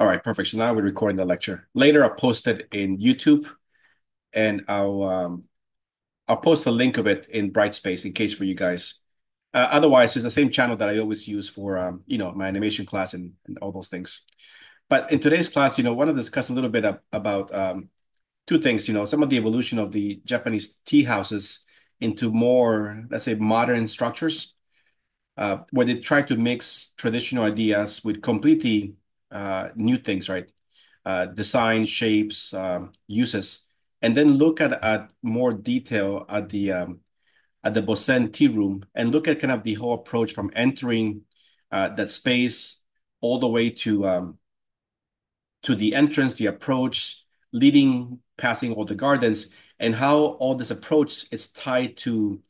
All right, perfect. So now we're recording the lecture. Later, I'll post it in YouTube, and I'll post a link of it in Brightspace in case for you guys. Otherwise, it's the same channel that I always use for my animation class and all those things. But in today's class, want to discuss a little bit about two things. Some of the evolution of the Japanese tea houses into more, let's say, modern structures, where they try to mix traditional ideas with completely new things, right? Design, shapes, uses, and then look at more detail at the Bosen tea room and look at kind of the whole approach from entering that space all the way to the entrance, the approach, leading, passing all the gardens, and how all this approach is tied to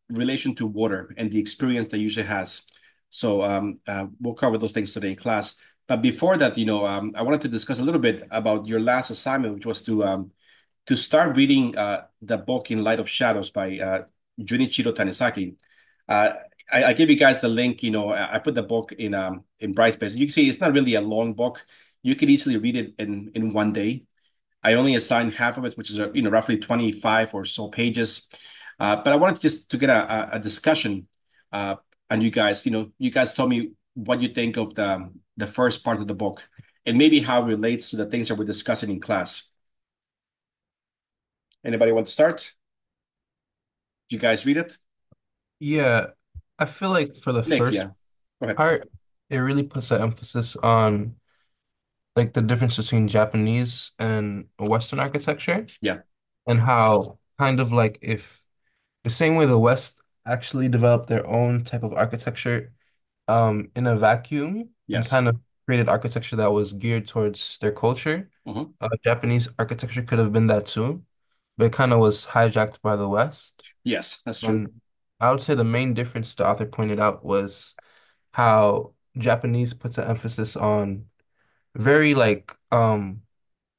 relation to water and the experience that usually has. So we'll cover those things today in class. But before that, I wanted to discuss a little bit about your last assignment, which was to start reading the book In Light of Shadows by Junichiro Tanizaki. Uh, I gave you guys the link. I put the book in Brightspace. You can see it's not really a long book. You could easily read it in one day. I only assigned half of it, which is roughly 25 or so pages. But I wanted just to get a discussion, uh, and you guys told me what you think of the first part of the book and maybe how it relates to the things that we're discussing in class. Anybody want to start? Did you guys read it? Yeah, I feel like for the Nick, first yeah. Go ahead. part, it really puts an emphasis on like the difference between Japanese and Western architecture Yeah. and how kind of like if the same way the West actually developed their own type of architecture in a vacuum and Yes. kind of created architecture that was geared towards their culture. Hmm. Japanese architecture could have been that too, but it kind of was hijacked by the West. Yes, that's true. And I would say the main difference the author pointed out was how Japanese puts an emphasis on very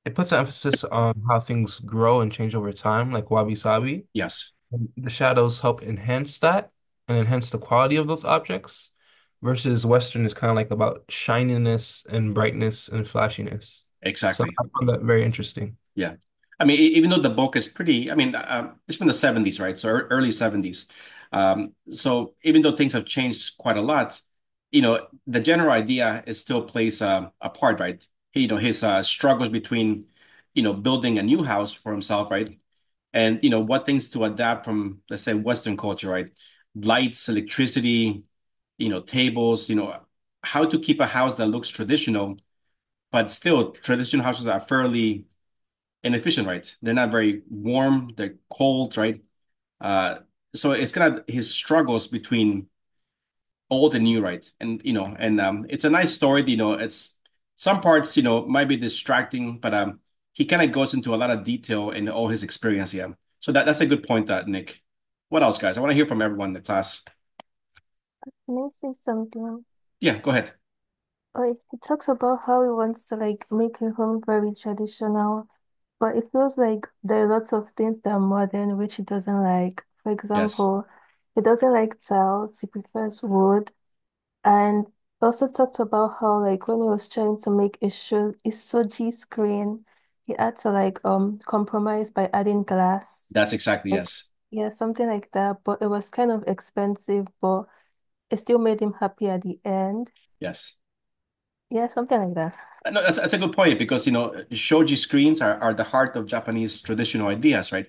it puts an emphasis on how things grow and change over time, like wabi sabi. Yes. And the shadows help enhance that and enhance the quality of those objects, versus Western is kind of like about shininess and brightness and flashiness. So Exactly. I found that very interesting. Yeah. I mean, even though the book is pretty, I mean, it's from the 70s, right? So early 70s. So even though things have changed quite a lot, the general idea is still plays a part, right? His struggles between, building a new house for himself, right? And, what things to adapt from, let's say, Western culture, right? Lights, electricity, tables, how to keep a house that looks traditional, but still traditional houses are fairly inefficient, right? They're not very warm, they're cold, right? Uh, so it's kind of his struggles between old and new, right? And it's a nice story. It's some parts, might be distracting, but he kind of goes into a lot of detail in all his experience. Yeah. So that's a good point, Nick. What else, guys? I want to hear from everyone in the class. Can I say something? Yeah, go ahead. Like he talks about how he wants to like make a home very traditional, but it feels like there are lots of things that are modern which he doesn't like. For Yes, example, he doesn't like tiles, he prefers wood. And also talked about how like when he was trying to make a shoji screen, he had to like compromise by adding glass. that's exactly Like yes, yeah, something like that. But it was kind of expensive, but it still made him happy at the end. yes. Yeah, something like that. No, that's a good point because shoji screens are the heart of Japanese traditional ideas, right?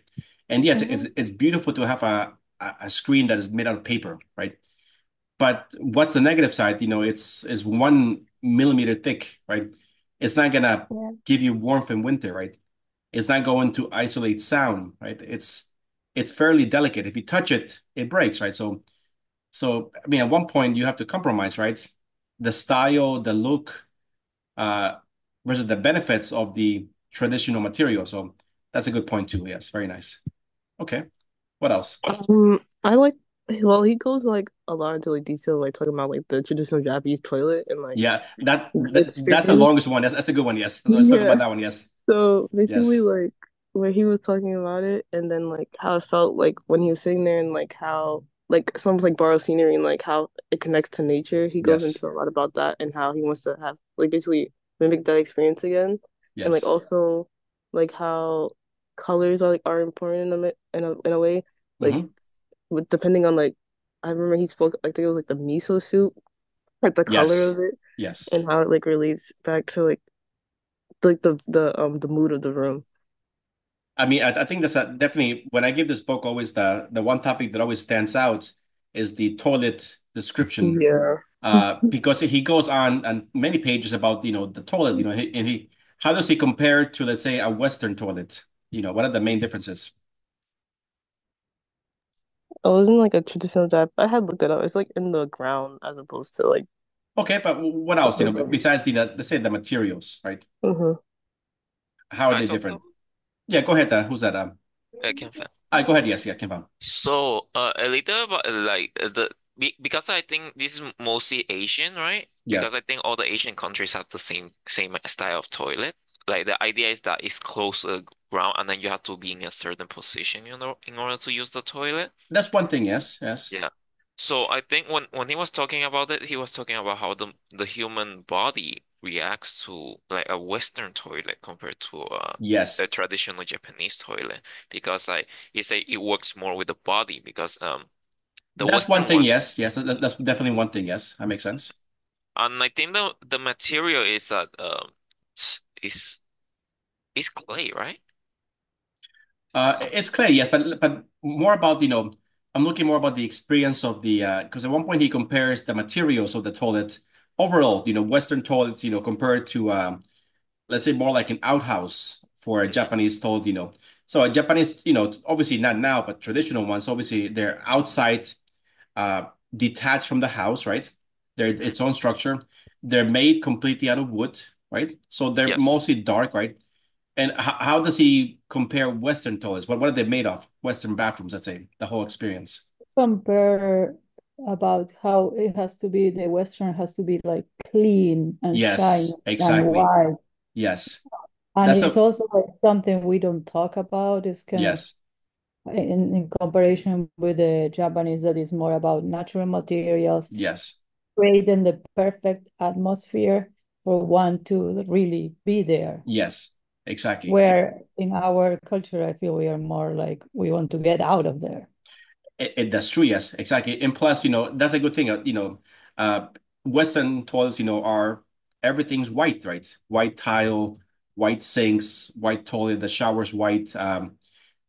And yes, it's Mm-hmm. it's beautiful to have a screen that is made out of paper, right? But what's the negative side? It's 1 millimeter thick, right? It's not gonna Yeah. give you warmth in winter, right? It's not going to isolate sound, right? It's fairly delicate. If you touch it, it breaks, right? So I mean, at one point you have to compromise, right? The style, the look uh, versus the benefits of the traditional material. So that's a good point too. Yes, very nice. Okay, what else? I like well, he goes like a lot into like detail, like talking about like the traditional Japanese toilet and like Yeah, the that's the experience. longest one. That's a good one. Yes, let's talk Yeah. about that one. Yes, So basically, yes, like where he was talking about it, and then like how it felt like when he was sitting there, and like how like it's almost like borrowed scenery, and like how it connects to nature. He goes yes, into a lot about that and how he wants to have like basically. mimic that experience again. And like Yes. also like how colors are important in a way. Like Hmm. with depending on like I remember he spoke I think it was like the miso soup, like the color of Yes. it Yes. and how it like relates back to like the mood of the room. I mean, I think that's definitely when I give this book, always the one topic that always stands out is the toilet description, Yeah. because he goes on many pages about the toilet, and he how does he compare to, let's say, a Western toilet? What are the main differences? I wasn't like a traditional dive. I had looked it up. It's like in the ground as opposed to like Okay, but what else? upper ground. Besides let's say the materials, right? Hmm. How are Can I they talk different? now? Yeah, go ahead. Who's that? Can Go ahead. Yes, yeah, Kim Pham. So, a little about because I think this is mostly Asian, right? Yeah, Because I think all the Asian countries have the same style of toilet. Like the idea is that it's close to the ground, and then you have to be in a certain position, in order to use the toilet. that's one thing. Yes, yes, Yeah. So I think when he was talking about it, he was talking about how the human body reacts to like a Western toilet compared to a yes. traditional Japanese toilet because like he say it works more with the body because the That's one Western thing. one. Yes, yes. That's definitely one thing. Yes, that makes sense. And I think the material is that is is clay, right? Some It's clear, yes, but more about, I'm looking more about the experience of the because at one point he compares the materials of the toilet overall, Western toilets, compared to let's say more like an outhouse for a Mhm. Japanese toilet, So a Japanese, obviously not now, but traditional ones, obviously they're outside, uh, detached from the house, right? They're Mhm. its own structure. They're made completely out of wood, right? So they're Yes. mostly dark, right? And how does he compare Western toilets? What are they made of? Western bathrooms, let's say, the whole experience. Compare about how it has to be, the Western has to be like clean and shiny Yes, and exactly. white. Yes. And That's it's a also like something we don't talk about. It's kind of yes. in comparison with the Japanese that is more about natural materials, Yes. creating the perfect atmosphere for one to really be there. Yes. Exactly. Where in our culture, I feel we are more like we want to get out of there. That's true. Yes, exactly. And plus, that's a good thing. Uh, Western toilets, are everything's white, right? White tile, white sinks, white toilet, the shower's white.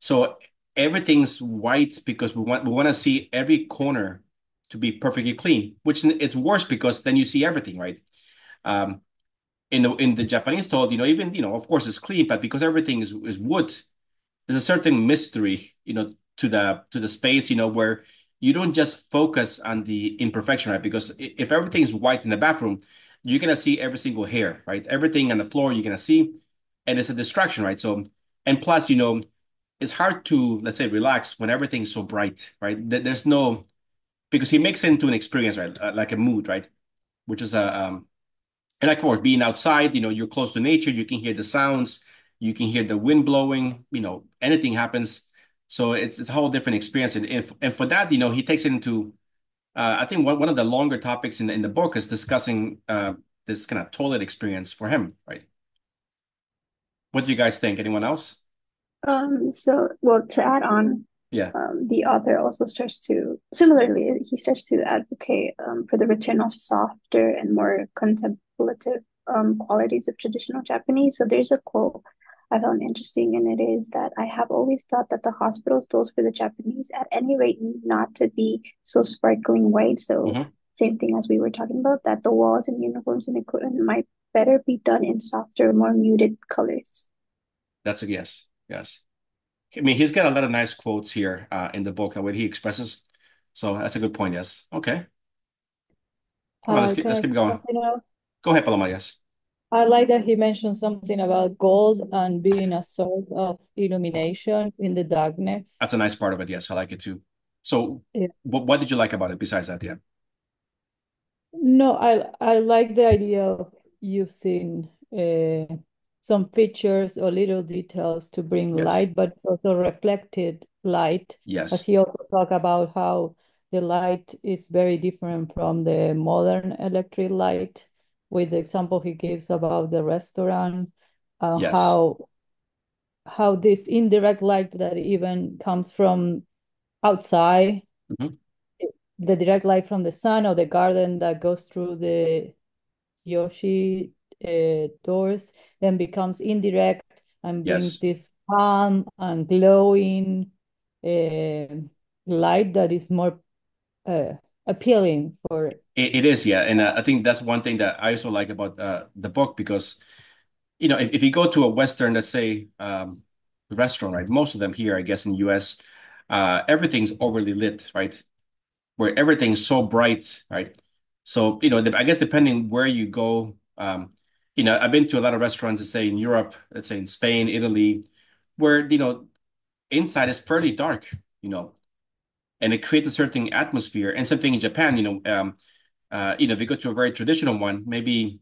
So everything's white because we want to see every corner to be perfectly clean, which it's worse because then you see everything, right? Um, in the Japanese toilet, even of course it's clean, but because everything is wood, there's a certain mystery, to the space, where you don't just focus on the imperfection, right? Because if everything is white in the bathroom, you're gonna see every single hair, right? Everything on the floor you're gonna see, and it's a distraction, right? So, and plus, it's hard to, let's say, relax when everything's so bright, right? There's no because he makes it into an experience, right? Like a mood, right? Which is and of course, being outside, you're close to nature, you can hear the sounds, you can hear the wind blowing, anything happens. So it's a whole different experience. And for that, he takes it into, I think one of the longer topics in the book is discussing this kind of toilet experience for him, right? What do you guys think? Anyone else? Well, to add on, Yeah. the author also starts to, similarly, he starts to advocate for the return of softer and more contemplative qualities of traditional Japanese. So there's a quote I found interesting, and it is that I have always thought that the hospital's doors for the Japanese, at any rate, need not to be so sparkling white. So Hmm. same thing as we were talking about, that the walls and uniforms and equipment might better be done in softer, more muted colors. That's a yes. Yes. I mean, he's got a lot of nice quotes here in the book, the way he expresses. So that's a good point. Yes. Okay. Come on, Can let's I say keep going. something else? Go ahead, Paloma. Yes. I like that he mentioned something about gold and being a source of illumination in the darkness. That's a nice part of it. Yes, I like it too. So, Yeah. what did you like about it besides that? Yeah. No, I like the idea of using some features or little details to bring Yes. light, but it's also reflected light, as Yes. he also talked about how the light is very different from the modern electric light. with the example he gives about the restaurant, Yes. how this indirect light that even comes from outside, Mhm. the direct light from the sun or the garden that goes through the Yoshi doors, then becomes indirect and brings Yes. this calm and glowing uh, light that is more uh, appealing for. It is, yeah. And I think that's one thing that I also like about the book because, if you go to a Western, let's say, restaurant, right? Most of them here, I guess, in the US, everything's overly lit, right? Where everything's so bright, right? So, I guess depending where you go, I've been to a lot of restaurants, let's say in Europe, let's say in Spain, Italy, where, inside is fairly dark, you know, and it creates a certain atmosphere. And same thing in Japan, if you go to a very traditional one, maybe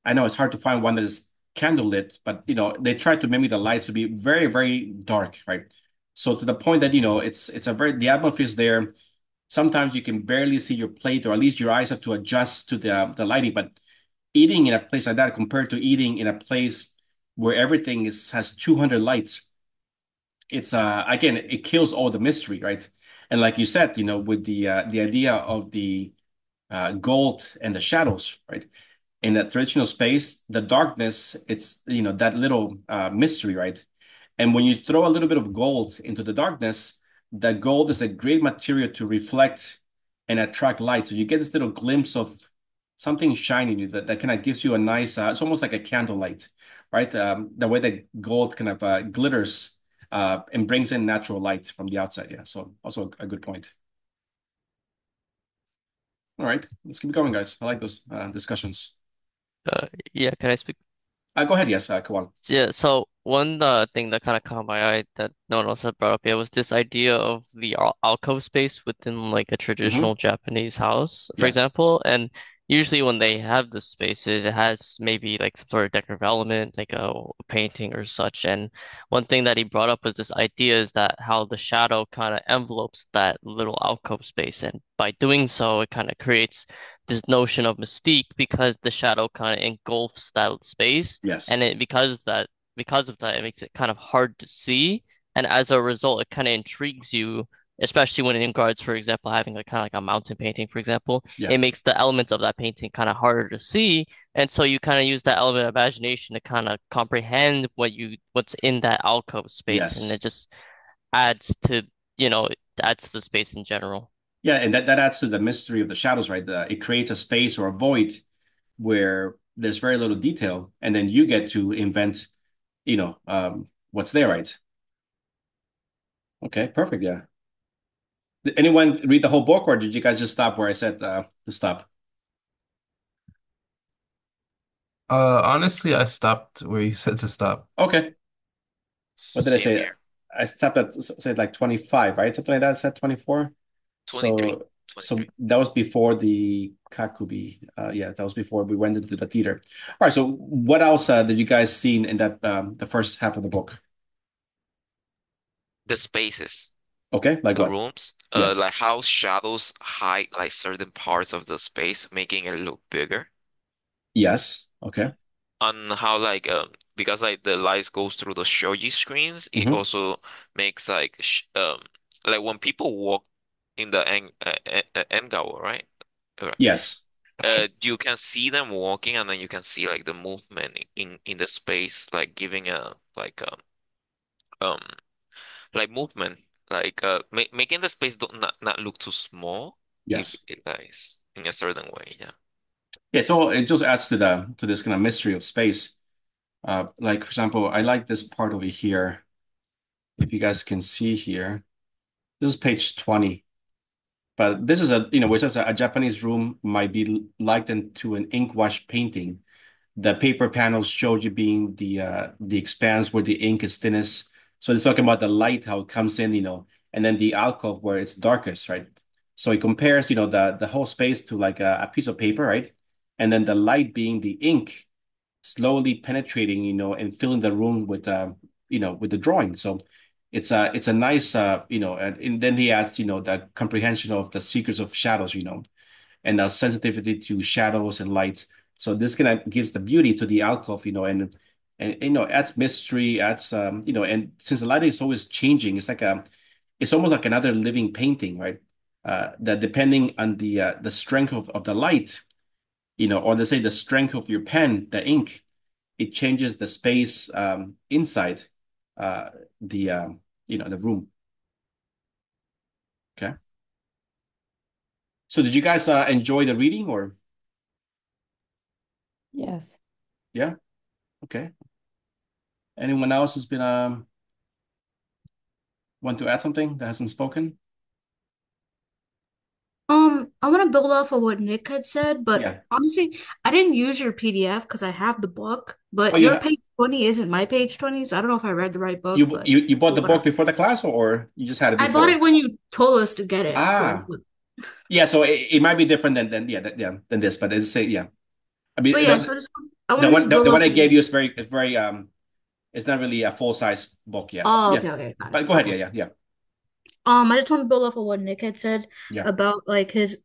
I know it's hard to find one that is candlelit, but they try to mimic the lights to be very, very dark, right? So to the point that it's a very the atmosphere is there. Sometimes you can barely see your plate, or at least your eyes have to adjust to the lighting. But eating in a place like that compared to eating in a place where everything has 200 lights, it's again it kills all the mystery, right? And like you said, with the idea of the gold and the shadows, right? In that traditional space, the darkness, it's that little mystery, right? And when you throw a little bit of gold into the darkness, the gold is a great material to reflect and attract light. So you get this little glimpse of something shiny that kind of gives you a nice, it's almost like a candlelight, right? The way that gold kind of glitters and brings in natural light from the outside. Yeah. So also a good point. All right, let's keep going, guys. I like those discussions. Uh, yeah, can I speak? Go ahead. Yes, Kawal. Yeah, so one thing that kind of caught my eye that no one else had brought up yet was this idea of the alcove space within like a Hmm. traditional Japanese house, for Yeah. example. And usually when they have this space, it has maybe like some sort of decorative element, like a painting or such. And one thing that he brought up was this idea is that how the shadow kind of envelopes that little alcove space. And by doing so, it kind of creates this notion of mystique because the shadow kind of engulfs that space and Yes. it because of that it makes it kind of hard to see and as a result it kind of intrigues you especially when in regards for example having a kind of like a mountain painting for example Yeah. it makes the elements of that painting kind of harder to see and so you kind of use that element of imagination to kind of comprehend what's in that alcove space and Yes. it just adds to it adds to the space in general. Yeah, and that adds to the mystery of the shadows, right? It creates a space or a void where there's very little detail, and then you get to invent, what's there, right? Okay, perfect. Yeah. Did anyone read the whole book, or did you guys just stop where I said to stop? Honestly, I stopped where you said to stop. Okay. What did I Same say? here. I stopped at said like 25, right? Something like that. I said 24. 23. So 23. that was before the Kakubi. Yeah, that was before we went into the theater. All right. So what else did you guys see in that the first half of the book? The spaces, Okay, like the what? rooms, Yes. like how shadows hide like certain parts of the space, making it look bigger. Yes. Okay. On how like because like the light goes through the shoji screens, it Hmm. also makes like when people walk in the Engawa, right? Correct. Yes. You can see them walking, and then you can see like the movement in the space, like giving a um like movement, like making the space not look too small if Yes. it lies in a certain way. Yeah. Yeah. It just adds to this kind of mystery of space. Like for example, I like this part over here. If you guys can see here, this is page 20. But this is which says a Japanese room might be likened to an ink wash painting. The paper panels showed you being the expanse where the ink is thinnest. So it's talking about the light, how it comes in, and then the alcove where it's darkest, right? So it compares, the whole space to like a piece of paper, right? And then the light being the ink slowly penetrating, and filling the room with the drawing. So it's a nice, and then he adds, the comprehension of the secrets of shadows, and the sensitivity to shadows and lights. So this kind of gives the beauty to the alcove, and adds mystery, adds and since the lighting is always changing, it's almost like another living painting, right? That depending on the strength of the light, or let's say the strength of your pen, the ink, it changes the space inside uh, the room. Okay. So did you guys enjoy the reading or? Yes. Yeah. Okay. Anyone else has been want to add something that hasn't spoken? I want to build off of what Nick had said, but Yeah. honestly, I didn't use your PDF because I have the book, Oh, but your page 20 isn't my page 20, so I don't know if I read the right book, you but you you bought the book whatever. before the class, or you just had it I bought it before? when you told us to get it, so Ah, yeah. So it might be different than this, but it's say yeah. I mean but yeah, so I the want to one just the, build the one off I of gave you is very it's not really a full size book. Yes. oh, Yeah. okay, got it. But go ahead. Okay. Yeah. I just want to build off of what Nick had said Yeah. about like his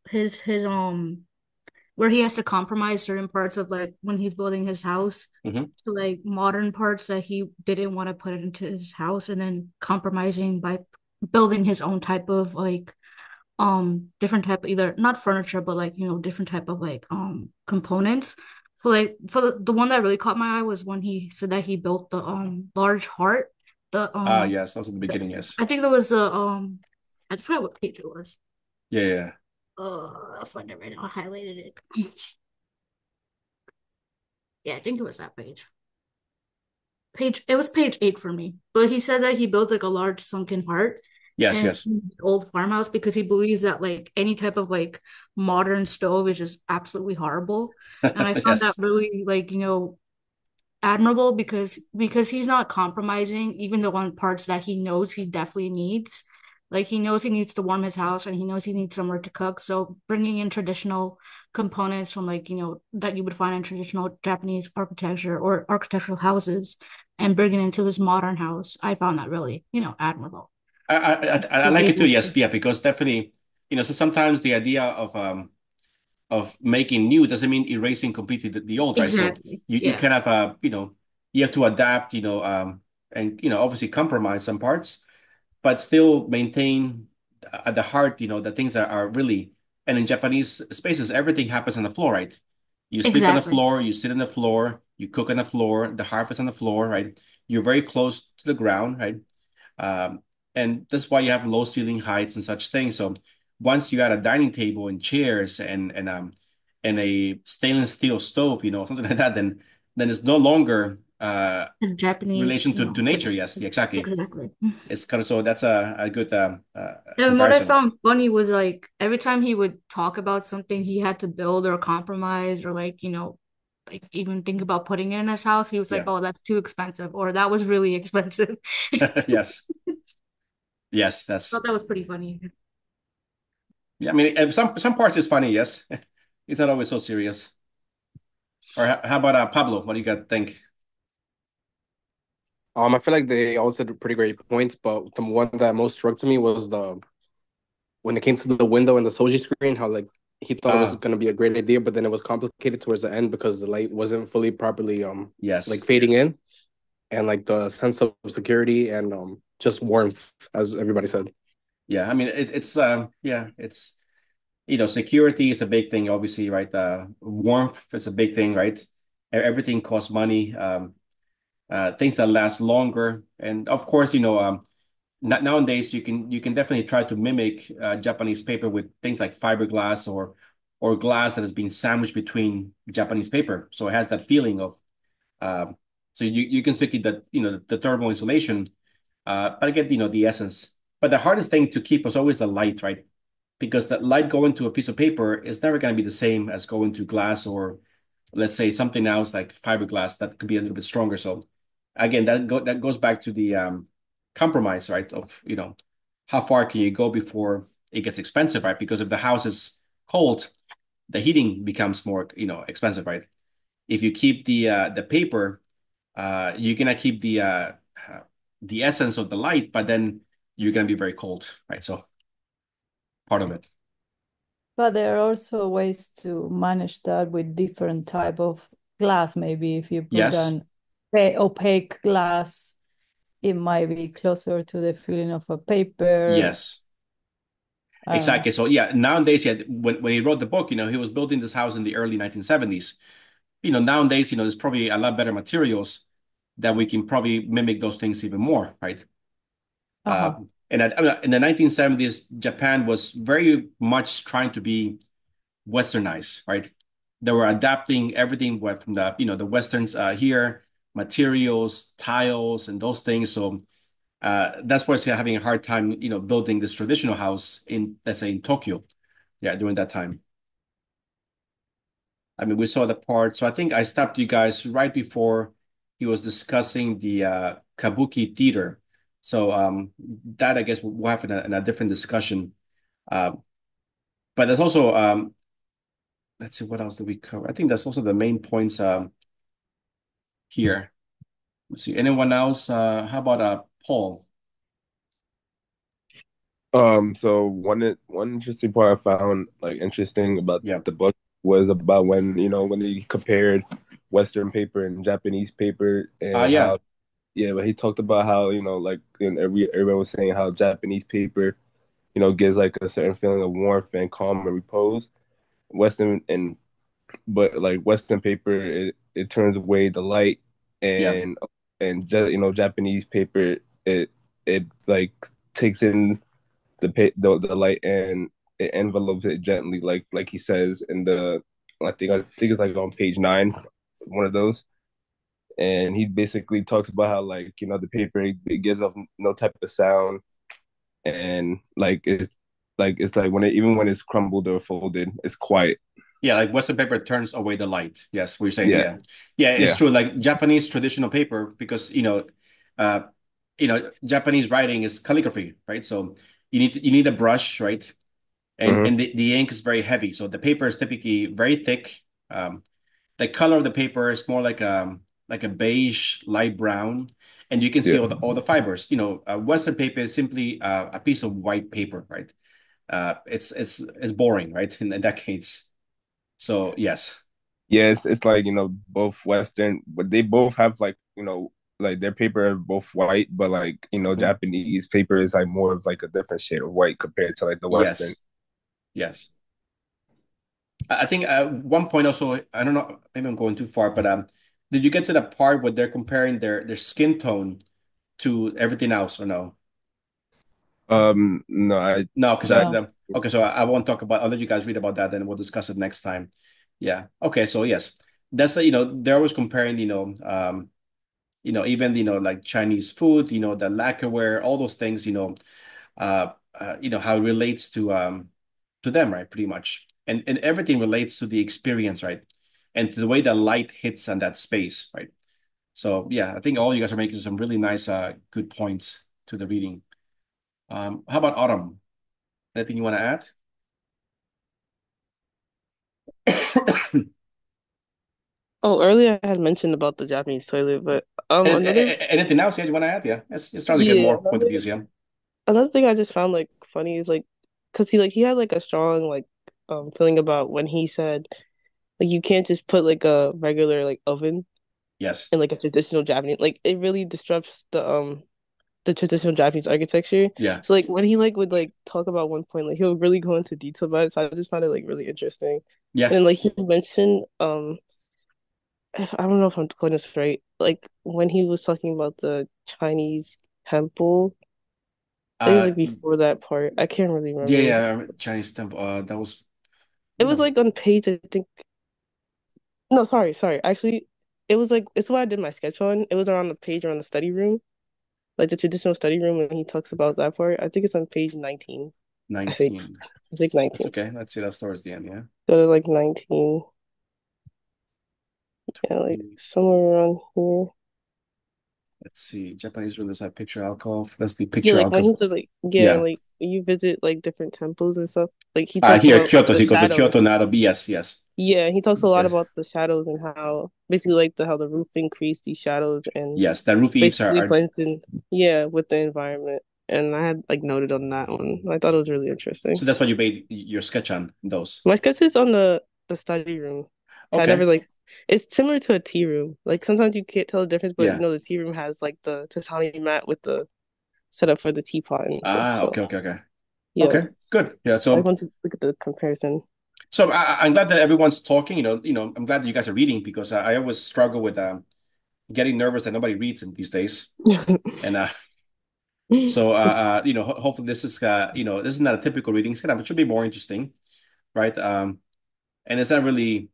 where he has to compromise certain parts of like when he's building his house Mm-hmm. to like modern parts that he didn't want to put it into his house and then compromising by building his own type of like different type of either not furniture but like different type of like components. So like for the one that really caught my eye was when he said that he built the large heart. The Yes, that was at the beginning. Yes. I think there was the I forgot what page it was. Yeah. I'll find it right now. I highlighted it. Yeah, I think it was that page. It was page 8 for me. But he says that he builds like a large sunken heart Yes. and Yes. old farmhouse because he believes that like any type of like modern stove is just absolutely horrible. And I found that Yes. really like, admirable because he's not compromising even the one parts that he knows he definitely needs. Like he knows he needs to warm his house and he knows he needs somewhere to cook. So bringing in traditional components from like, that you would find in traditional Japanese architecture or architectural houses and bringing it into his modern house, I found that really, admirable. I He's like it too. able Yes. to. Yeah. Because definitely, so sometimes the idea of making new doesn't mean erasing completely the old, right? So Exactly. you Yeah. kind of you have to adapt, and obviously compromise some parts, but still maintain at the heart, the things that are really. And in Japanese spaces, everything happens on the floor, right? You sleep on the Exactly. floor, you sit on the floor, you cook on the floor, the hearth is on the floor, right? You're very close to the ground, right? Um, and that's why you have low ceiling heights and such things. So once you add a dining table and chairs and a stainless steel stove, something like that, then it's no longer And Japanese, relation to nature. Yes, yeah, aesthetics. exactly. Exactly. It's kind of so that's a good And what I comparison. found funny was like every time he would talk about something he had to build or compromise or like, like even think about putting it in his house, he was like, Yeah. "Oh, that's too expensive," or "That was really expensive." Yes. Yes, Thought that was pretty funny. yeah. I mean, some parts is funny. Yes, it's not always so serious. Or how about Pablo? What do you got to think? I feel like they all said pretty great points, but the one that most struck to me was the when it came to the window and the Soji screen, how like he thought it was Ah, gonna be a great idea, but then it was complicated towards the end because the light wasn't fully properly like yes. fading in, and like the sense of security and just warmth, as everybody said. Yeah, I mean it's security is a big thing, obviously, right? Warmth is a big thing, right? Everything costs money. Things that last longer, and of course, nowadays you can definitely try to mimic Japanese paper with things like fiberglass or glass that has been sandwiched between Japanese paper, so it has that feeling of um, so you can stick it that the thermal insulation, but again, the essence. But the hardest thing to keep is always the light, right? Because the light going to a piece of paper is never going to be the same as going to glass or let's say something else like fiberglass that could be a little bit stronger. So again, that goes back to the compromise, right? Of how far can you go before it gets expensive, right? Because if the house is cold, the heating becomes more expensive, right? If you keep the paper, you're gonna keep the essence of the light, but then you're gonna be very cold, right? So part of it. But there are also ways to manage that with different type of glass. Maybe if you put Yes, an opaque glass, it might be closer to the feeling of a paper. yes, I don't know. exactly. So yeah, nowadays, yeah, when he wrote the book, he was building this house in the early 1970s. Nowadays, there's probably a lot better materials that we can probably mimic those things even more, right? Uh-huh. In the 1970s, Japan was very much trying to be westernized, right? They were adapting everything from the westerns here, materials, tiles, and those things. So that's why it's having a hard time, building this traditional house let's say, in Tokyo, yeah, during that time. I mean, we saw the part. So I think I stopped you guys right before he was discussing the Kabuki theater. So that I guess we'll have in a different discussion. Uh, but there's also let's see, what else did we cover? I think that's also the main points here. Let's see. Anyone else? How about Paul? So one interesting part I found like interesting about Yeah. the book was about when he compared Western paper and Japanese paper and Yeah. how but he talked about how like everyone was saying how Japanese paper gives like a certain feeling of warmth and calm and repose. Western and but like Western paper it turns away the light Yeah. Japanese paper it like takes in the light and it envelopes it gently, like he says in the I think it's like on page 9, one of those. And he basically talks about how the paper it gives off no type of sound, and it's like even when it's crumbled or folded, it's quiet. Yeah, like Western paper turns away the light. Yes, we're saying, Yeah, yeah. Yeah, it's yeah. true. Like Japanese traditional paper, because uh Japanese writing is calligraphy, right? So you need a brush, right? And Hmm. and the ink is very heavy. So the paper is typically very thick. Um, the color of the paper is more like a beige, light brown, and you can see Yeah. all the fibers. Western paper is simply a piece of white paper, right? It's boring, right? In that case. So yes, Yeah, it's like both Western, but they both have like their paper are both white, but Mhm. Japanese paper is like more of like a different shade of white compared to like the Western. Yes, yes. I think one point also, I don't know, maybe I'm going too far, but did you get to the part where they're comparing their skin tone to everything else or no? No, I No, because that No. okay, so I won't talk about. I'll let you guys read about that, and we'll discuss it next time. Yeah. Okay. So yes, that's they're always comparing. Even like Chinese food. The lacquerware, all those things. How it relates to them, right? Pretty much, and everything relates to the experience, right? And to the way the light hits on that space, right? So yeah, I think all you guys are making some really nice, good points to the reading. How about Autumn? Anything you want to add? Oh, earlier I had mentioned about the Japanese toilet, but another Anything else? Yeah, you want to add? Yeah, it's trying to get yeah more point of views. Yeah. another thing I just found like funny is like because he had like a strong like feeling about when he said like you can't just put like a regular like oven Yes. in like a traditional Japanese like it really disrupts the traditional Japanese architecture. Yeah. So like when he like would like talk about one point, like he'll really go into detail about it. So I just found it like really interesting. Yeah. And then like he mentioned I don't know if I'm quoting this right, like when he was talking about the Chinese temple, I think it was Uh, like before that part. I can't really yeah, remember. yeah. Chinese temple. That was It what was was like on page, I think. No, sorry. Actually, it was like it's what I did my sketch on. It was around the page around the study room, like the traditional study room, when he talks about that part. I think it's on page 19. I think. 19. I think That's 19. okay. Let's see. That's towards the end. Yeah. Go to like 19. Yeah, like somewhere around here. Let's see. Japanese room. There's that picture alcove. That's the Yeah, picture like when alcove. he said like yeah, Yeah. like when you visit like different temples and stuff, like he talks Here, about like Kyoto. the He goes to Kyoto, shadows. Nairobi. Yes, yes. Yeah, he talks a lot Yes. about the shadows and how basically like how the roof increased these shadows and Yes. The roof eaves basically are blends in yeah with the environment. and I had like noted on that one. I thought it was really So interesting. that's what you made your sketch on those. My sketch is on the study room. So I never Okay. like it's similar to a tea room. Like sometimes you can't tell the difference, but Yeah. the tea room has like the tatami mat with the setup for the teapot and stuff. Ah, So okay, okay, okay. yeah, Okay, good. Yeah, I so want to look at the comparison. I'm glad that everyone's talking, I'm glad that you guys are reading because I always struggle with getting nervous that nobody reads in these days. And hopefully this is this is not a typical reading. It should be more interesting, right? And it's not really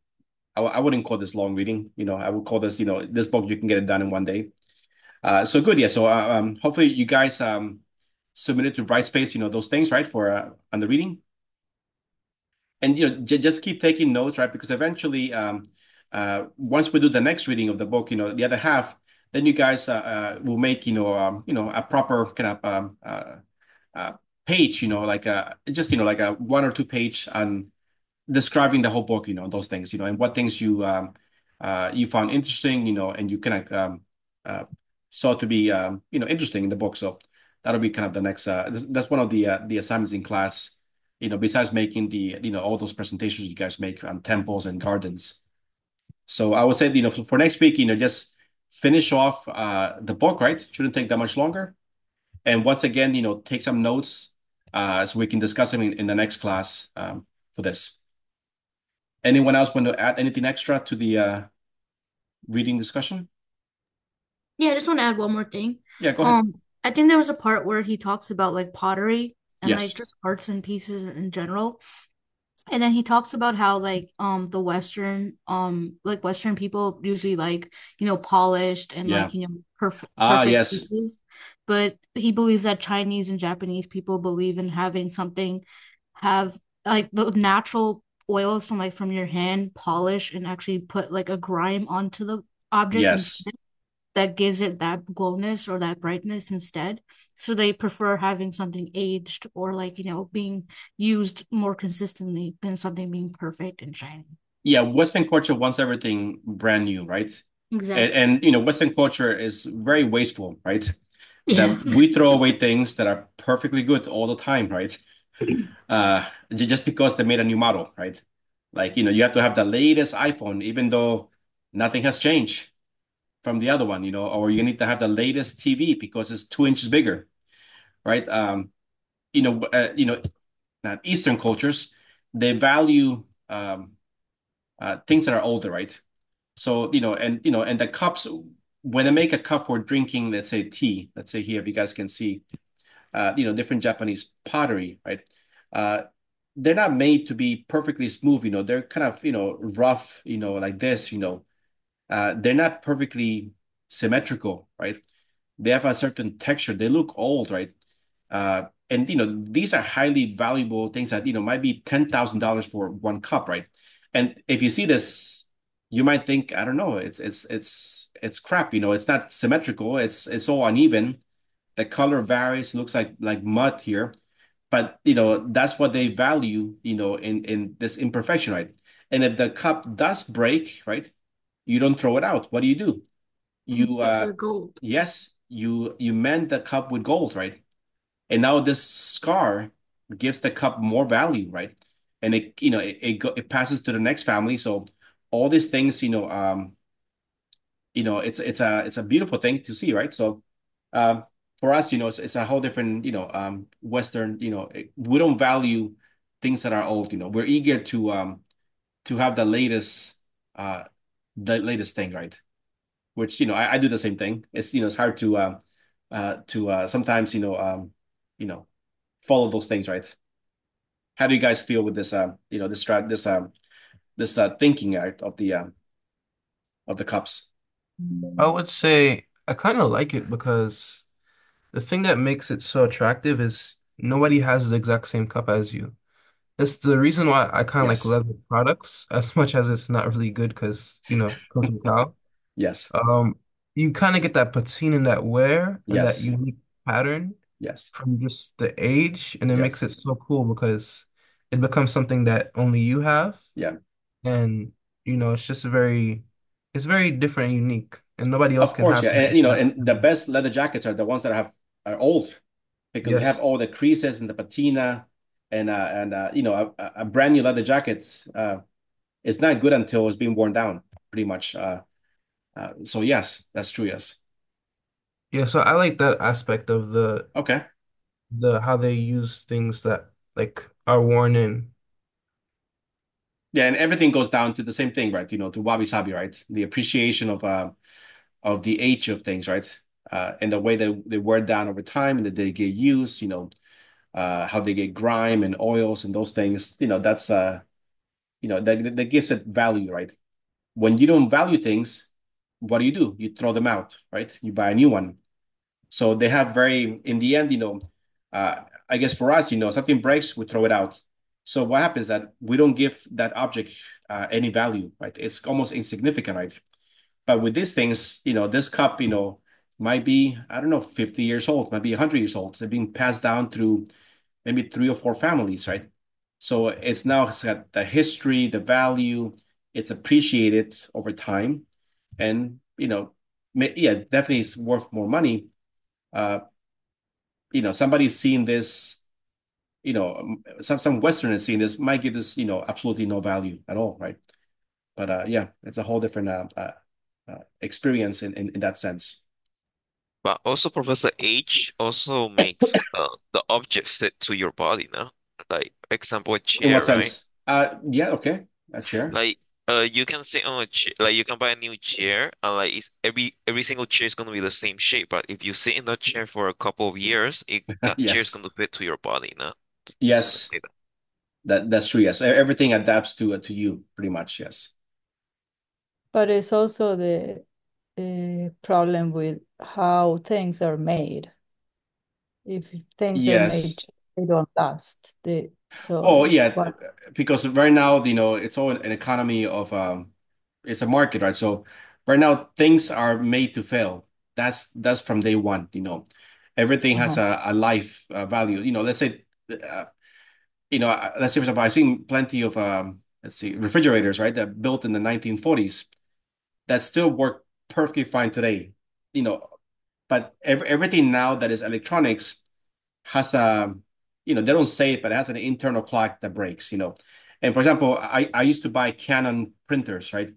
I wouldn't call this long reading. I would call this, this book you can get it done in one day. So good, yeah. So hopefully you guys submitted to Brightspace, those things, right, for on the reading. And just keep taking notes, right? Because eventually, once we do the next reading of the book, the other half, then you guys will make a proper kind of uh, page, like just like a 1 or 2 page on describing the whole book, those things, and what things you found interesting, and you kind of uh, saw to be interesting in the book. So that'll be kind of the next. That's one of the assignments in class. Besides making the all those presentations you guys make on temples and gardens. So I would say for next week, just finish off the book, right? Shouldn't take that much longer. And once again, take some notes so we can discuss them in the next class for this. Anyone else want to add anything extra to the reading discussion? Yeah, I just want to add one more thing. Yeah, go ahead. I think there was a part where he talks about like pottery and like Yes. just arts and pieces in general. And then he talks about how like the Western people usually like, polished and Yeah. like, perfect Yes. pieces. But he believes that Chinese and Japanese people believe in having something have like the natural oils from your hand polish and actually put like a grime onto the object Yes. instead that gives it that glowness or that brightness instead. So they prefer having something aged or like, being used more consistently than something being perfect and shiny. Yeah, Western culture wants everything brand new, right? Exactly. And Western culture is very wasteful, right? Yeah. That we throw away things that are perfectly good all the time, right? Just because they made a new model, right? Like, you have to have the latest iPhone, even though nothing has changed from the other one, or you need to have the latest TV because it's 2 inches bigger, right? You know, Eastern cultures, they value things that are older, right? So, and the cups, when they make a cup for drinking, let's say tea, let's say here, if you guys can see, different Japanese pottery, right? Uh, they're not made to be perfectly smooth, they're kind of, rough, like this, they're not perfectly symmetrical, right? They have a certain texture. They look old, right? And these are highly valuable things that might be $10,000 for one cup, right? And if you see this, you might think, I don't know, it's crap. It's not symmetrical. It's all uneven. The color varies. Looks like mud here, but that's what they value. In this imperfection, right? And if the cup does break, right, you don't throw it out. What do? You It's a gold. Yes, you mend the cup with gold, right? And now this scar gives the cup more value, right? And it passes to the next family. So all these things, it's a beautiful thing to see, right? So for us, it's a whole different, Western, we don't value things that are old, we're eager to have uh the latest thing, right? Which I do the same thing. It's hard to sometimes you know follow those things, right? How do you guys feel with this this thinking out of the cups? I would say I kind of like it because the thing that makes it so attractive is nobody has the exact same cup as you. It's the reason why I kind of like Yes, leather products as much as it's not really good because, cocaine cow. yes, Um, you kind of get that patina and that wear and that yes, unique pattern yes, from just the age, and it makes yes. it so cool because it becomes something that only you have, Yeah, and it's very different and unique, and nobody else of can course. have Yeah, that. and and the best leather jackets are the ones that are old. because they have Yes. all the creases and the patina, and you know, a brand new leather jacket is not good until it's been worn down, pretty much. So yes, that's true. Yes. Yeah, so I like that aspect of Okay. the how they use things that like are worn in. Yeah, and everything goes down to the same thing, right? You know, to wabi sabi, right? The appreciation of the age of things, right? And the way that they wear down over time and that they get used, you know, how they get grime and oils and those things, you know, that's you know, that gives it value, right? When you don't value things, what do? You throw them out, right? You buy a new one. So they have very, in the end, you know, I guess for us, you know, something breaks, we throw it out. So what happens that we don't give that object any value, right? It's almost insignificant, right? But with these things, you know, this cup, you know, might be, I don't know, 50 years old, might be 100 years old. They're being passed down through maybe three or four families, right? So it's got the history, the value, it's appreciated over time. And, you know, yeah, definitely it's worth more money. Uh, you know, somebody's seeing this, you know, some Westerners seeing this might give this, you know, absolutely no value at all, right? But yeah, it's a whole different experience in that sense. But also, Professor, age also makes the object fit to your body, no? Like, example, a In what chair, right? sense? Yeah, okay, a chair. Like, you can sit on a chair, like you can buy a new chair, and like every single chair is gonna be the same shape. But if you sit in that chair for a couple of years, that chair is Yes, gonna fit to your body, no? Something yes, like that. that's true. Yes, everything adapts to you pretty much. Yes, But it's also the problem with how things are made. If things are made, yes. they don't last. Oh, So yeah, what? because right now, you know, it's all an economy of it's a market, right? So right now things are made to fail. That's from day one, you know. Everything has Uh-huh. a life value. You know, let's say you know, let's say for example, I've seen plenty of let's see, refrigerators, right, that built in the 1940s that still work perfectly fine today. You know, but everything now that is electronics has a, you know, they don't say it, but it has an internal clock that breaks, you know. And for example, I used to buy Canon printers, right?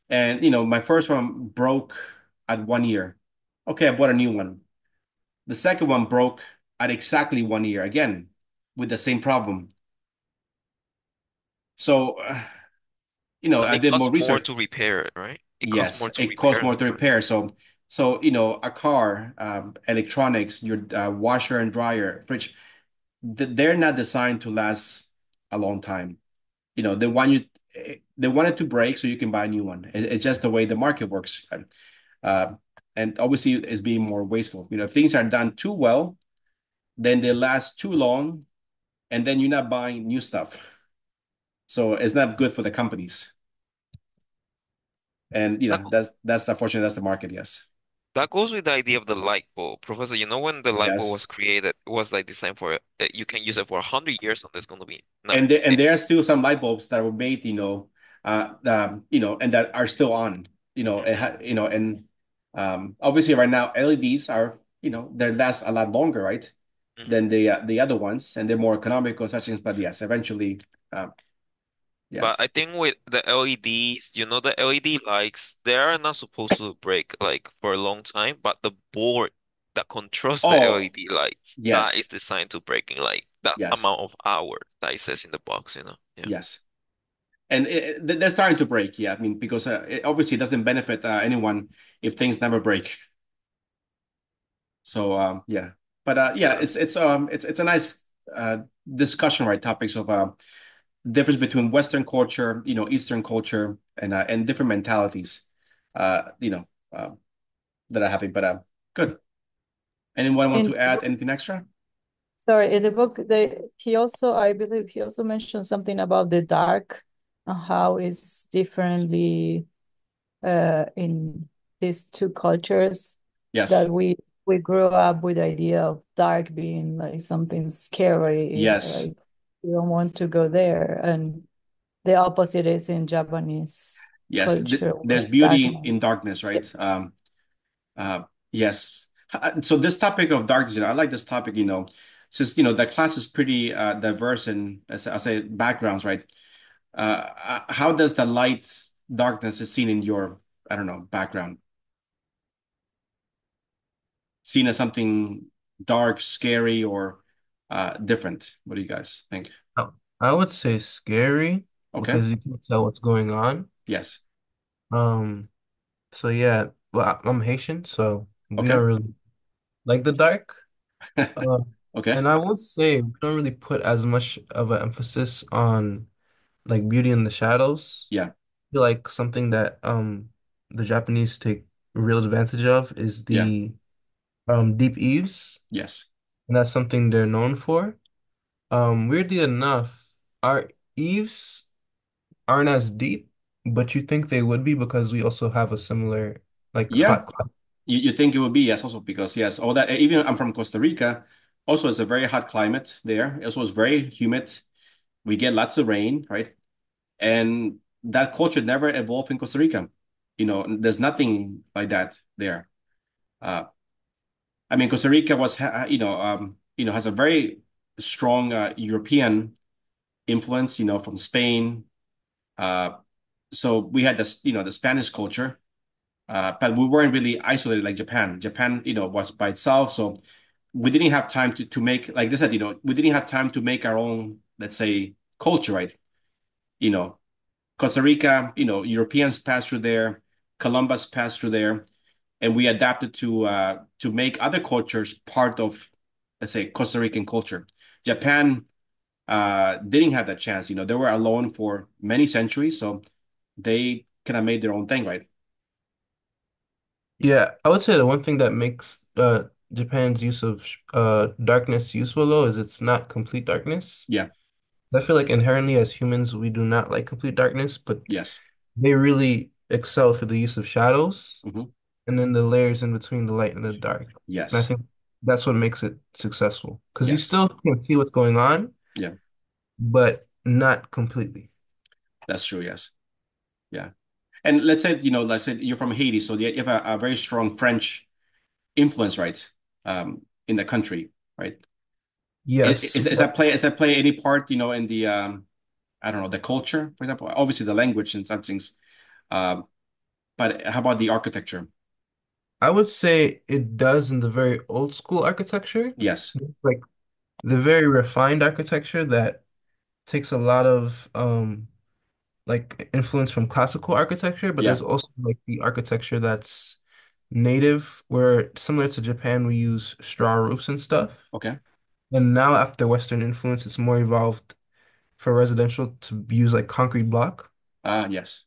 And, you know, my first one broke at 1 year. Okay, I bought a new one. The second one broke at exactly 1 year again with the same problem. So, you know, And I it did more costs more research. to repair it, right? It costs Yes, more to it costs repair more the to print. repair. So, you know, a car, electronics, your washer and dryer, fridge, they're not designed to last a long time. You know, they want it to break so you can buy a new one. It's just the way the market works. Uh, and obviously it's being more wasteful. You know, if things are done too well, then they last too long, and then you're not buying new stuff. So it's not good for the companies. And you That know, that's unfortunately that's the market, yes. that goes with the idea of the light bulb, Professor. You know, when the light bulb was Yes. created, it was like designed for you can use it for 100 years, and there's gonna be no. And there are still some light bulbs that were made, you know, you know, and that are still on, you know, you know, and obviously right now LEDs are, you know, they last a lot longer, right, Mhm. than the other ones, and they're more economical and such things. But yes, eventually, But I yes. think with the LEDs, you know, the LED lights, they are not supposed to break like for a long time, but the board that controls the Oh, LED lights, that yes, is designed to break in like that yes, amount of hour that it says in the box, you know? Yeah. yes. And they're starting to break, yeah. I mean, because it obviously doesn't benefit anyone if things never break. So yeah, but yeah, Yeah. it's a nice discussion, right? Topics of difference between Western culture, you know, Eastern culture, and different mentalities, you know, that are happening. But good. Anyone want In to add anything extra? Sorry, in the book, he also, I believe, he also mentioned something about the dark and how it's differently in these two cultures Yes, that we grew up with the idea of dark being like something scary, yes, like you don't want to go there, and the opposite is in Japanese yes. culture There's where beauty darkness. in darkness, right? Yes. So this topic of darkness, I like this topic, since the class is pretty diverse in, as I say, backgrounds, right? How does the light darkness is seen in your, I don't know, background? Seen as something dark, scary, or different? What do you guys think? I I would say scary Okay. because you can tell what's going on. Yes. Um, so yeah, well, I'm Haitian, so we Okay. don't really like the dark. Uh, Okay. and I would say we don't really put as much of an emphasis on like beauty in the shadows. Yeah. I feel like something that the Japanese take real advantage of is Yeah. the deep eaves, Yes. and that's something they're known for. Weirdly enough, our eaves aren't as deep, but you think they would be because we also have a similar like Yeah. hot climate. You think it would be, yes, also because, yes, all that, even I'm from Costa Rica, also it's a very hot climate there. Also, it's very humid. We get lots of rain, right? And that culture never evolved in Costa Rica. There's nothing like that there. Uh, I mean, Costa Rica has a very strong European influence, from Spain. Uh, so we had this, the Spanish culture, but we weren't really isolated like Japan. Japan, was by itself, so we didn't have time to make, like they said, we didn't have time to make our own, let's say, culture, right? You know, Costa Rica, Europeans passed through there, Columbus passed through there, and we adapted to make other cultures part of, let's say, Costa Rican culture. Japan didn't have that chance. They were alone for many centuries, so they kind of made their own thing, right? Yeah, I would say the one thing that makes Japan's use of darkness useful though is it's not complete darkness. Yeah. So I feel like inherently as humans we do not like complete darkness, but Yes. they really excel through the use of shadows Hmm. and then the layers in between the light and the dark. And I Yes. think that's what makes it successful because you Yes. still can see what's going on, Yeah. but not completely. That's true. Yes. Yeah. And let's say you're from Haiti, so you have a very strong French influence, right? In the country, right? Yes, Is that play any part, in the I don't know, the culture, for example? Obviously the language and some things. Um, but how about the architecture? I would say it does in the very old school architecture, Yes. like the very refined architecture that takes a lot of like influence from classical architecture, but Yeah. there's also like the architecture that's native, where similar to Japan, we use straw roofs and stuff. Okay. And now after Western influence, it's more evolved for residential to use like concrete block. Yes.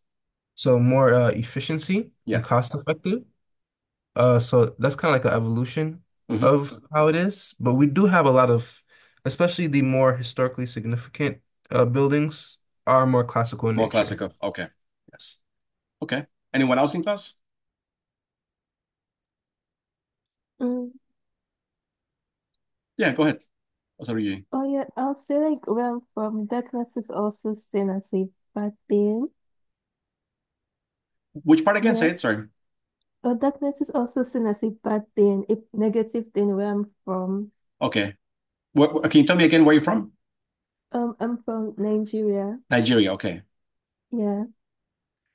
So more efficiency and Yeah. cost effective. So that's kind of like an evolution Hmm. of how it is. But we do have a lot of, especially the more historically significant buildings are more classical in More nature. classical. Okay. Yes. Okay. Anyone else in class? Mm. Yeah, go ahead. Oh, sorry. Oh yeah, I'll say like where I'm from, darkness is also seen as a bad thing. Which part again? Yeah. Say it. Sorry. But darkness is also seen as a bad thing, a negative thing where I'm from. Okay. Can you tell me again where you're from? I'm from Nigeria. Nigeria. Okay. Yeah.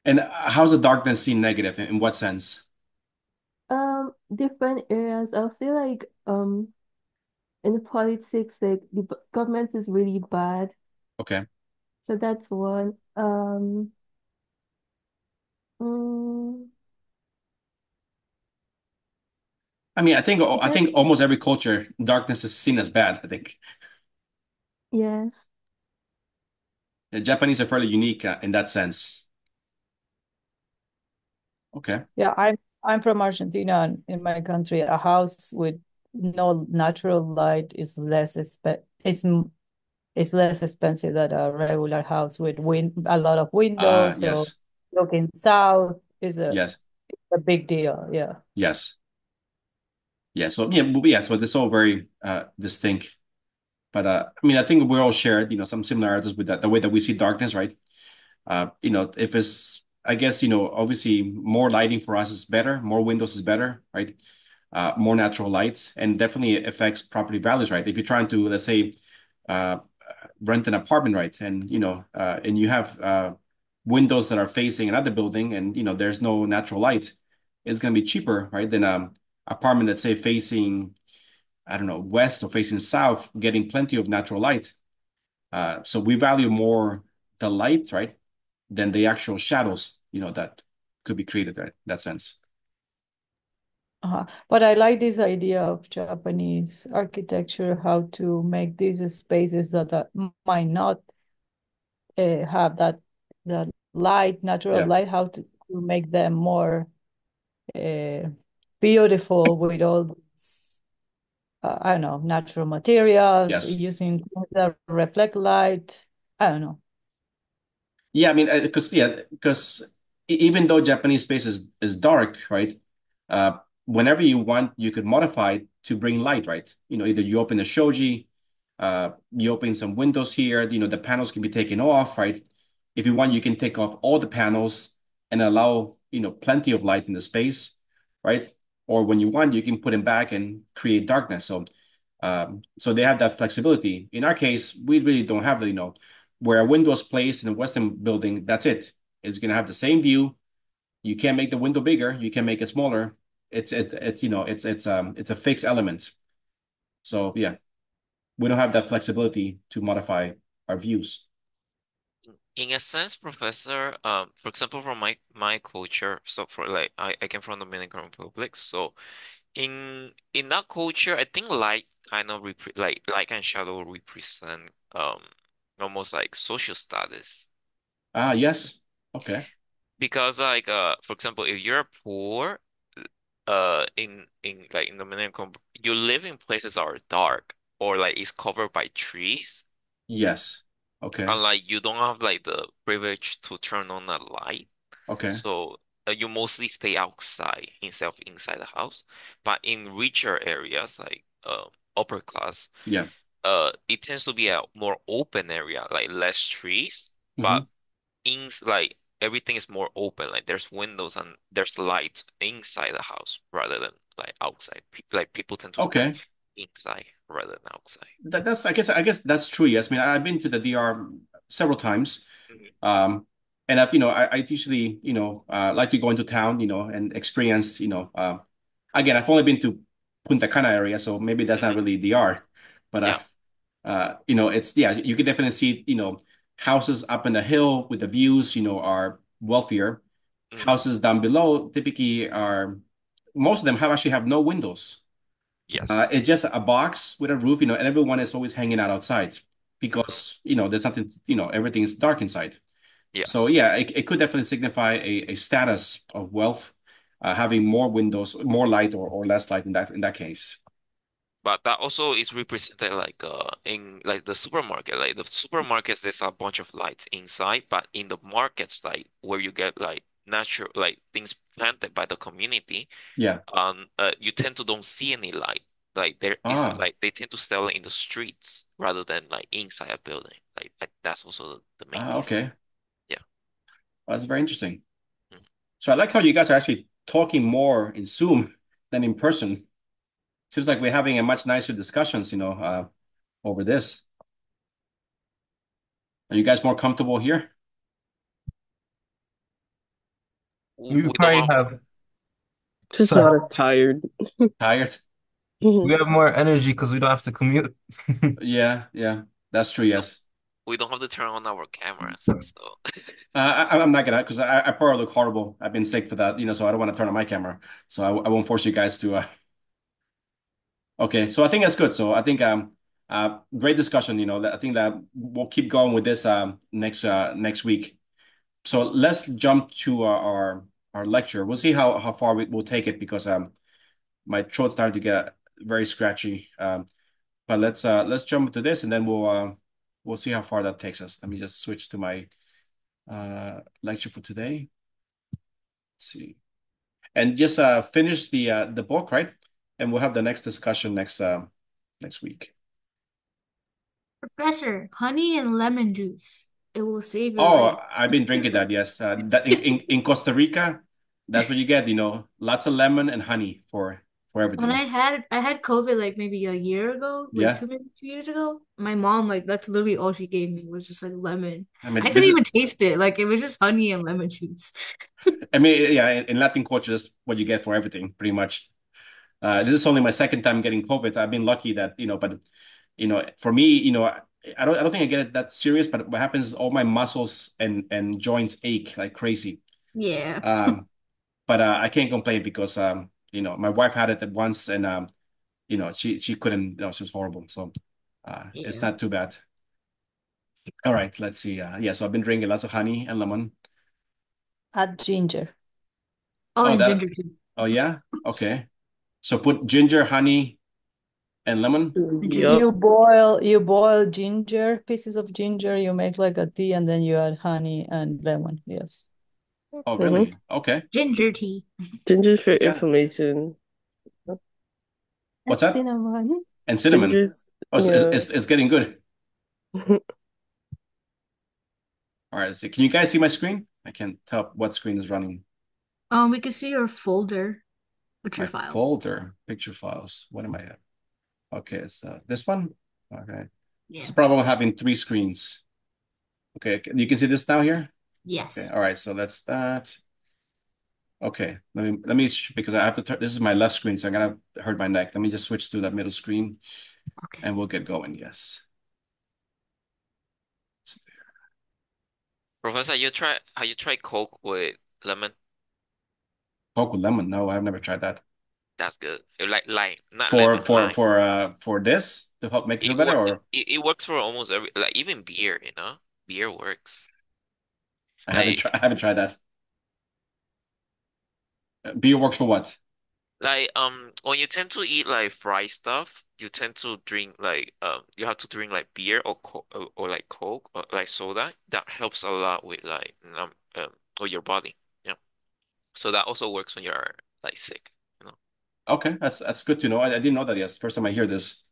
And how's the darkness seen negative? In what sense? Different areas. I'll say like in politics, like the government is really bad. Okay. So that's one. Mm, I mean, I just think almost every culture, darkness is seen as bad. I think yeah. the Japanese are fairly unique in that sense. Okay. Yeah, I'm from Argentina, and in my country, a house with no natural light is less expensive than a regular house with a lot of windows. So Yes. looking south is Yes. a big deal. Yeah. Yes. Yeah. So yeah, so it's all very distinct. But I mean, I think we all share, some similarities with that, the way that we see darkness, right? If it's, I guess, obviously more lighting for us is better, more windows is better, right? more natural lights, and definitely affects property values, right? If you're trying to, let's say, uh, rent an apartment, right, and and you have windows that are facing another building, and there's no natural light, it's going to be cheaper, right, than apartment that's say facing, I don't know, west or facing south, getting plenty of natural light. So we value more the light, right, than the actual shadows, that could be created, right? In that sense. But I like this idea of Japanese architecture, how to make these spaces that might not have that light, natural Yeah. light, how to make them more beautiful with all these, I don't know, natural materials, Yes. using things that reflect light. I don't know. Yeah, I mean, because even though Japanese space is dark, right? Whenever you want, you could modify it to bring light, right? Either you open the shoji, you open some windows here, the panels can be taken off, right? If you want, you can take off all the panels and allow, plenty of light in the space, right? Or when you want, you can put them back and create darkness. So they have that flexibility. In our case, we really don't have, where a window is placed in a Western building, that's it. It's going to have the same view. You can't make the window bigger. You can make it smaller. It's a fixed element. So yeah, we don't have that flexibility to modify our views. In a sense, Professor, for example, from my culture, so for like I came from the Dominican Republic, so in that culture, I think light kind of like light and shadow represent almost like social status. Ah, yes. Okay. Because like for example, if you're poor, in like in Dominican, you live in places that are dark or like it's covered by trees, Yes. Okay. and like you don't have like the privilege to turn on a light. Okay. So you mostly stay outside instead of inside the house. But in richer areas like upper class, Yeah. it tends to be a more open area, like less trees, Hmm. but like everything is more open. Like there's windows and there's light inside the house rather than like outside. Like people tend to stay Okay. inside rather than outside. That's I guess that's true. Yes. I mean, I've been to the DR several times. Mhm. And I usually, like to go into town, and experience, again, I've only been to Punta Cana area, so maybe that's not Mhm. really DR, but Yeah. it's, yeah, you can definitely see, houses up in the hill with the views, are wealthier. Mhm. Houses down below typically most of them actually have no windows. Yes. It's just a box with a roof, and everyone is always hanging out outside Mhm. because, there's nothing, everything's dark inside. So Yes. yeah, it could definitely signify a status of wealth, having more windows, more light or less light in that case. But that also is represented like in like the supermarket. Like the supermarkets, there's a bunch of lights inside, but in the markets, like where you get like natural like things planted by the community, Yeah. you tend to don't see any light. Like there is Ah, like they tend to sell it in the streets rather than like inside a building. Like that's also the main difference. okay. Yeah. Well, that's very interesting. Mhm. So I like how you guys are actually talking more in Zoom than in person. Seems like we're having a much nicer discussions, over this. Are you guys more comfortable here? We We don't probably have have, Just sorry, not as tired. Tired? we have more energy because we don't have to commute. Yeah, yeah, that's true. no, Yes. we don't have to turn on our cameras, so I'm not gonna because I probably look horrible. I've been sick for that, so I don't want to turn on my camera. So I won't force you guys to. Okay, so I think that's good. So I think great discussion. I think that we'll keep going with this next week. So let's jump to our lecture. We'll see how far we'll take it because my throat's starting to get very scratchy. But let's jump into this and then we'll see how far that takes us. Let me just switch to my lecture for today. Let's see. And just finish the book, right? And we'll have the next discussion next week. Professor, honey and lemon juice. It will save your Oh, life. I've been drinking that. Yes, that in Costa Rica, that's what you get. Lots of lemon and honey for When everything. I had COVID like maybe a year ago, like Yeah. maybe 2 years ago. My mom, like, that's literally all she gave me was just like lemon. I I mean, couldn't even taste it. Like it was just honey and lemon juice. yeah, in Latin culture, that's what you get for everything, pretty much. This is only my second time getting COVID. I've been lucky that, but for me, I don't think I get it that serious, but what happens is all my muscles and joints ache like crazy. Yeah. Um, but I can't complain because my wife had it at once and she couldn't, she was horrible. So it's Yeah. not too bad. All right, let's see. Yeah, so I've been drinking lots of honey and lemon. Add ginger. Oh, Oh, and ginger too. oh yeah? Okay. So put ginger, honey, and lemon. And Yup. juice. You boil ginger, pieces of ginger, you make like a tea, and then you add honey and lemon. Yes. Oh, Mm-hmm. really? Okay. Ginger tea. Ginger for Yeah. inflammation. What's that? Cinnamon. And cinnamon. Ginger's, Oh, yeah. it's getting good. All right, let's see. Can you guys see my screen? I can't tell what screen is running. We can see your folder with My your files. folder, picture files. What am I at? Okay, it's this one. Okay. Yeah. It's a problem of having three screens. Okay, you can see this now here? Yes. Okay, all right, so that's that. Okay, let me because I have to turn, this is my left screen, so I'm gonna hurt my neck. Let me just switch to that middle screen Okay. and we'll get going. Yes. Professor, have you tried Coke with lemon? Coke with lemon. No, I've never tried that. That's good. Like lime, not For lemon, for lime. for this to help make you feel It better, work or it works for almost every, like even beer, Beer works. I haven't tried that. Beer works for what? Like when you tend to eat like fried stuff, you tend to drink like you have to drink like beer or like Coke or like soda. That helps a lot with like with your body. Yeah. So that also works when you're like sick. Okay, that's good to know. I didn't know that. Yes, first time I hear this.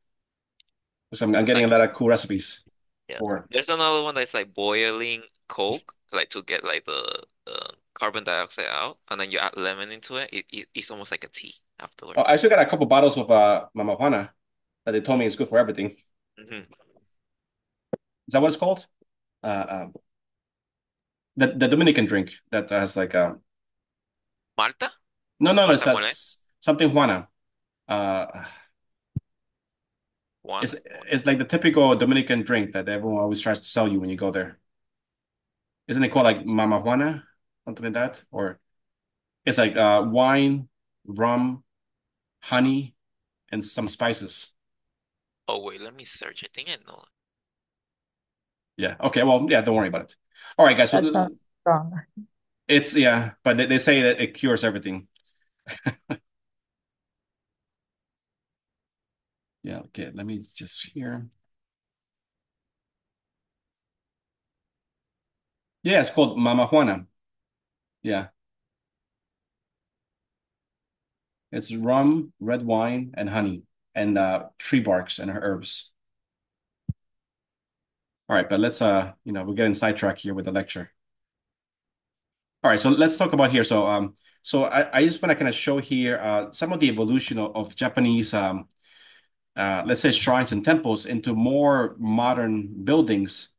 Because I'm getting a Like lot of cool recipes yeah. for. There's another one that's like boiling Coke, like to get like the carbon dioxide out, and then you add lemon into it. It's almost like a tea Oh, afterwards. I actually got a couple bottles of Mama Juana that they told me is good for everything. Hmm. Is that what it's called? Uh, um, the Dominican drink that has like Malta? no, it's Malta Muele? something Juana. Uh, Juan? it's like the typical Dominican drink that everyone always tries to sell you when you go there. Isn't it called like Mama Juana, something like that? Or it's like wine, rum, honey, and some spices. Oh wait, let me search. I think I know. Yeah. Okay. Well, yeah. Don't worry about it. All right, guys. So That sounds strong. it's yeah, but they say that it cures everything. Yeah. Okay. Let me just here. Yeah, it's called Mama Juana. Yeah. It's rum, red wine, and honey, and tree barks and herbs. All right, but let's we're getting sidetracked here with the lecture. All right, so let's talk about here. So I just want to kind of show here some of the evolution of Japanese let's say shrines and temples into more modern buildings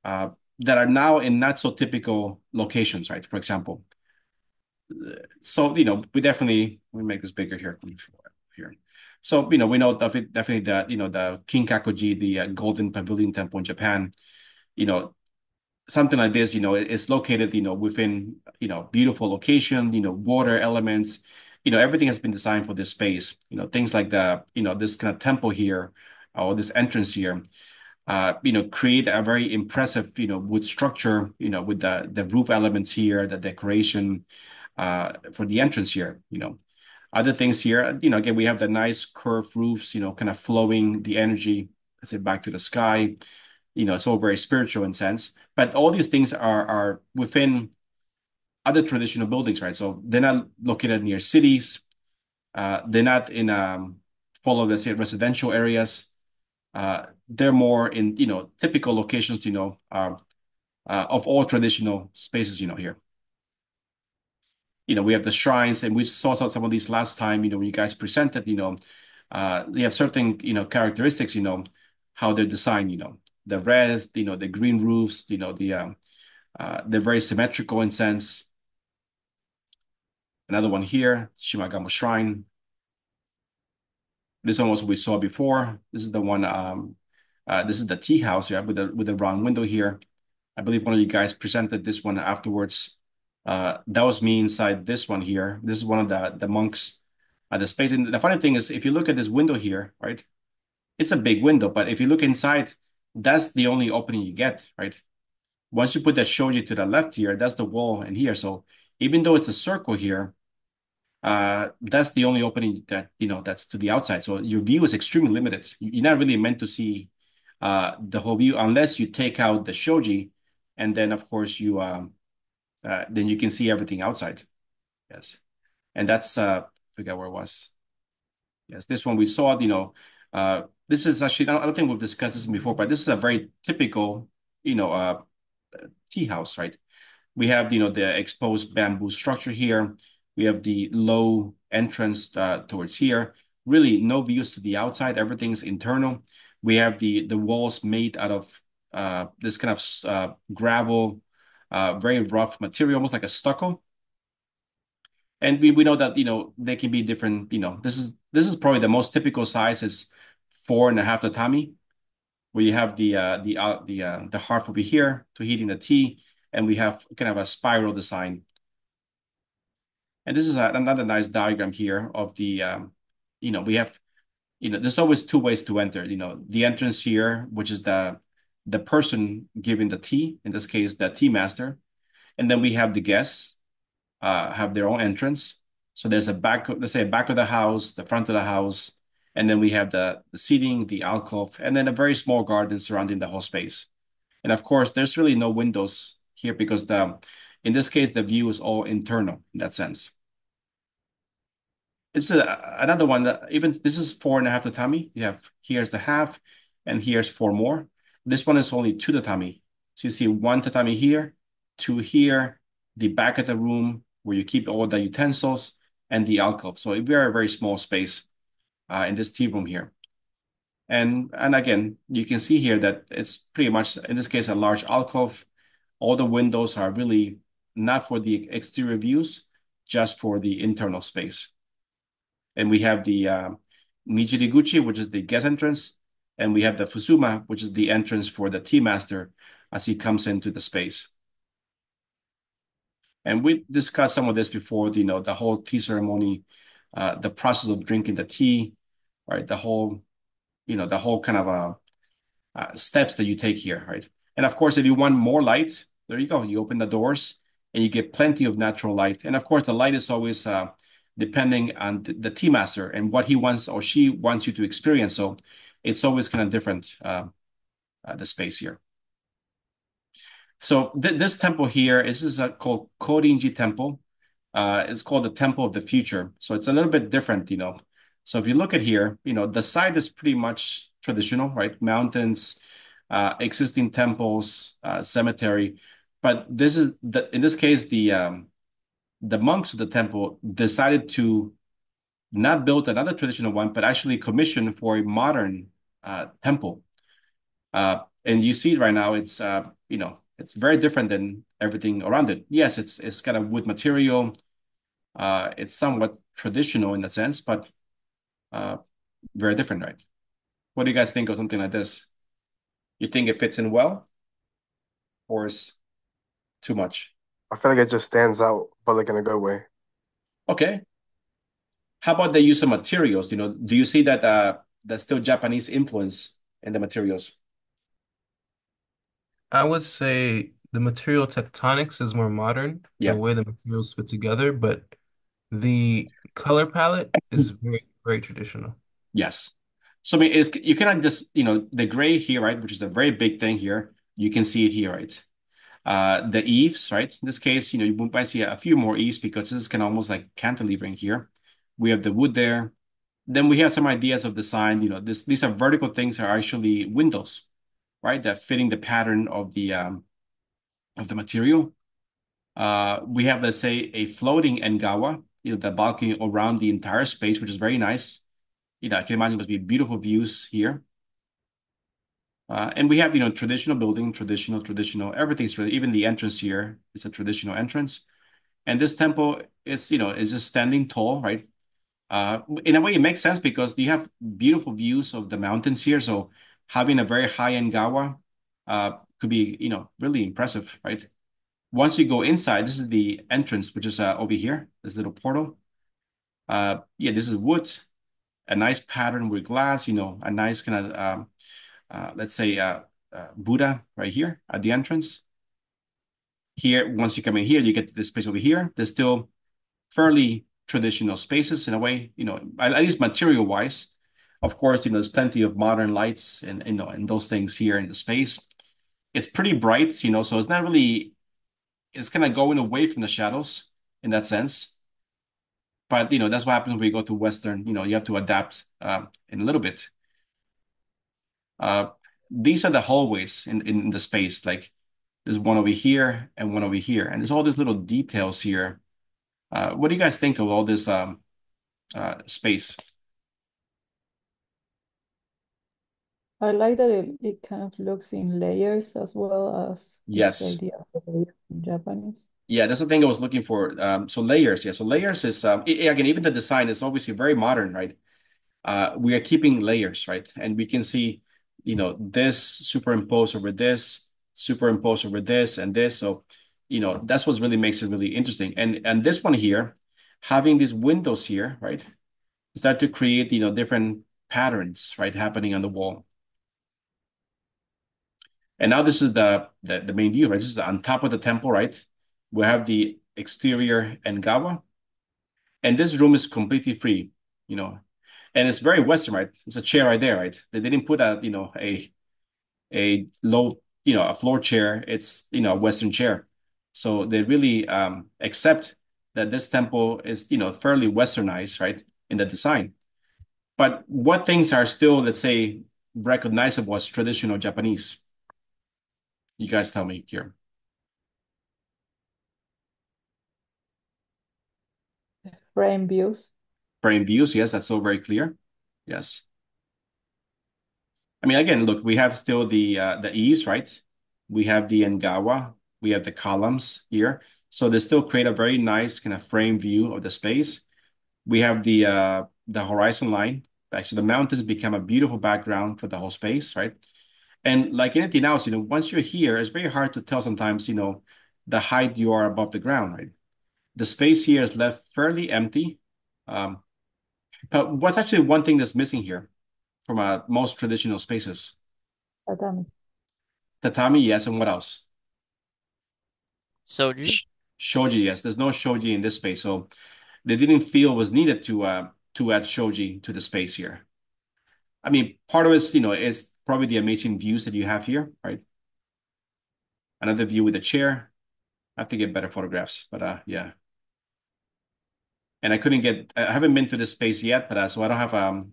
uh, that are now in not so typical locations, right? For example, so we make this bigger here. Here. So we know definitely that the Kinkakuji, the Golden Pavilion Temple in Japan. You know something like this. It's located within beautiful location. Water elements. Everything has been designed for this space. Things like this kind of temple here, or this entrance here create a very impressive, wood structure, with the roof elements here, the decoration, for the entrance here. Other things here, again, we have the nice curved roofs, kind of flowing the energy, let's say, back to the sky. It's all very spiritual in sense, but all these things are within other traditional buildings, right? So they're not located near cities. They're not in full of, let's say, residential areas. They're more in typical locations of all traditional spaces here. we have the shrines, and we saw some of these last time, when you guys presented, they have certain, characteristics, how they're designed, the red, the green roofs, they're very symmetrical in sense. Another one here, Shimagamo Shrine. This one was we saw before. This is the one, this is the tea house, yeah, with the round window here. I believe one of you guys presented this one afterwards. That was me inside this one here. This is one of the monks at the space. And the funny thing is, if you look at this window here, right, it's a big window, but if you look inside, that's the only opening you get, right? Once you put that shoji to the left here, that's the wall in here. So even though it's a circle here, that's the only opening that, that's to the outside. So your view is extremely limited. You're not really meant to see the whole view unless you take out the shoji, and then of course then you can see everything outside. Yes. And that's forget where it was. Yes, this one we saw, this is actually, I don't think we've discussed this before, but this is a very typical, tea house, right? We have, the exposed bamboo structure here. We have the low entrance towards here. Really no views to the outside. Everything's internal. We have the walls made out of this kind of gravel, very rough material, almost like a stucco. And we know that, they can be different, this is probably the most typical size is 4.5 tatami, where you have the hearth over here to heating the tea, and we have kind of a spiral design. And this is another nice diagram here of the, we have, there's always two ways to enter, the entrance here, which is the person giving the tea, in this case, the tea master. And then we have the guests have their own entrance. So there's let's say a back of the house, the front of the house, and then we have the seating, the alcove, and then a very small garden surrounding the whole space. And of course, there's really no windows here because in this case, the view is all internal in that sense. It's another one that even this is 4.5 tatami. You have here's the half, and here's 4 more. This one is only 2 tatami. So you see 1 tatami here, 2 here, the back of the room where you keep all the utensils, and the alcove. So a very, very small space in this tea room here. And again, you can see here that it's pretty much, in this case, a large alcove. All the windows are really not for the exterior views, just for the internal space. And we have the Nijiriguchi, which is the guest entrance, and we have the Fusuma, which is the entrance for the tea master as he comes into the space. And we discussed some of this before, the whole tea ceremony, the process of drinking the tea, right? The whole kind of steps that you take here, right? And of course, if you want more light, there you go. You open the doors and you get plenty of natural light. And of course, the light is always depending on the tea master and what he wants or she wants you to experience. So it's always kind of different, the space here. So this temple here is called Korinji Temple. It's called the Temple of the Future. So it's a little bit different, So if you look at here, the site is pretty much traditional, right? Mountains, existing temples, cemetery. But in this case, the monks of the temple decided to not build another traditional one, but actually commission for a modern temple. And you see right now, it's very different than everything around it. Yes, it's kind of wood material. It's somewhat traditional in that sense, but very different, right? What do you guys think of something like this? You think it fits in well, or is too much? I feel like it just stands out, but like in a good way. Okay. How about the use of materials? Do you see that there's still Japanese influence in the materials? I would say the material tectonics is more modern, Yeah. the way the materials fit together, but the color palette is very, very traditional. Yes. So I mean, you cannot just, the gray here, right, which is a very big thing here. You can see it here, right? The eaves, right? In this case, you might see a few more eaves because this is kind of almost like cantilevering here. We have the wood there. Then we have some ideas of design. These are vertical things are actually windows, right? That fitting the pattern of the material. We have, let's say, a floating Engawa, the balcony around the entire space, which is very nice. I can imagine must be beautiful views here. And we have, traditional building, traditional, everything's even the entrance here is a traditional entrance. And this temple is just standing tall, right? In a way, it makes sense because you have beautiful views of the mountains here. So having a very high-end gawa could be, really impressive, right? Once you go inside, this is the entrance, which is over here, this little portal. Yeah, this is wood, a nice pattern with glass, a nice kind of, let's say, Buddha right here at the entrance. Here, once you come in here, you get to this space over here. There's still fairly traditional spaces in a way, at least material wise. Of course, there's plenty of modern lights and those things here in the space. It's pretty bright, so it's not really, it's kind of going away from the shadows in that sense. But, that's what happens when you go to Western, you have to adapt in a little bit. These are the hallways in the space. Like there's one over here and one over here. And there's all these little details here. What do you guys think of all this space? I like that it kind of looks in layers as well as Yes. this idea of layers in Japanese. Yeah, that's the thing I was looking for. So layers, yeah. So layers is again, even the design is obviously very modern, right? We are keeping layers, right? And we can see, this superimposed over this, superimposed over this and this. So, that's what really makes it really interesting. And this one here, having these windows here, right? Start to create, different patterns, right, happening on the wall. And now this is the main view, right? This is on top of the temple, right? We have the exterior Engawa. And this room is completely free, and it's very Western, right? It's a chair right there, right? They didn't put a low, a floor chair. It's, a Western chair. So they really accept that this temple is, fairly Westernized, right, in the design. But what things are still, let's say, recognizable as traditional Japanese? You guys tell me here. Frame views. Frame views, yes, that's so very clear. Yes. I mean, again, look, we have still the eaves, right? We have the Engawa, we have the columns here. So they still create a very nice kind of frame view of the space. We have the horizon line. Actually, the mountains become a beautiful background for the whole space, right? And like anything else, once you're here, it's very hard to tell sometimes, the height you are above the ground, right? The space here is left fairly empty. Um, but what's actually one thing that's missing here from most traditional spaces? Tatami. Tatami, yes, and what else? Soju? Shoji, yes. There's no shoji in this space, so they didn't feel it was needed to add shoji to the space here. I mean, part of it's, is probably the amazing views that you have here, right? Another view with a chair. I have to get better photographs, but yeah. And I haven't been to this space yet, but so I don't have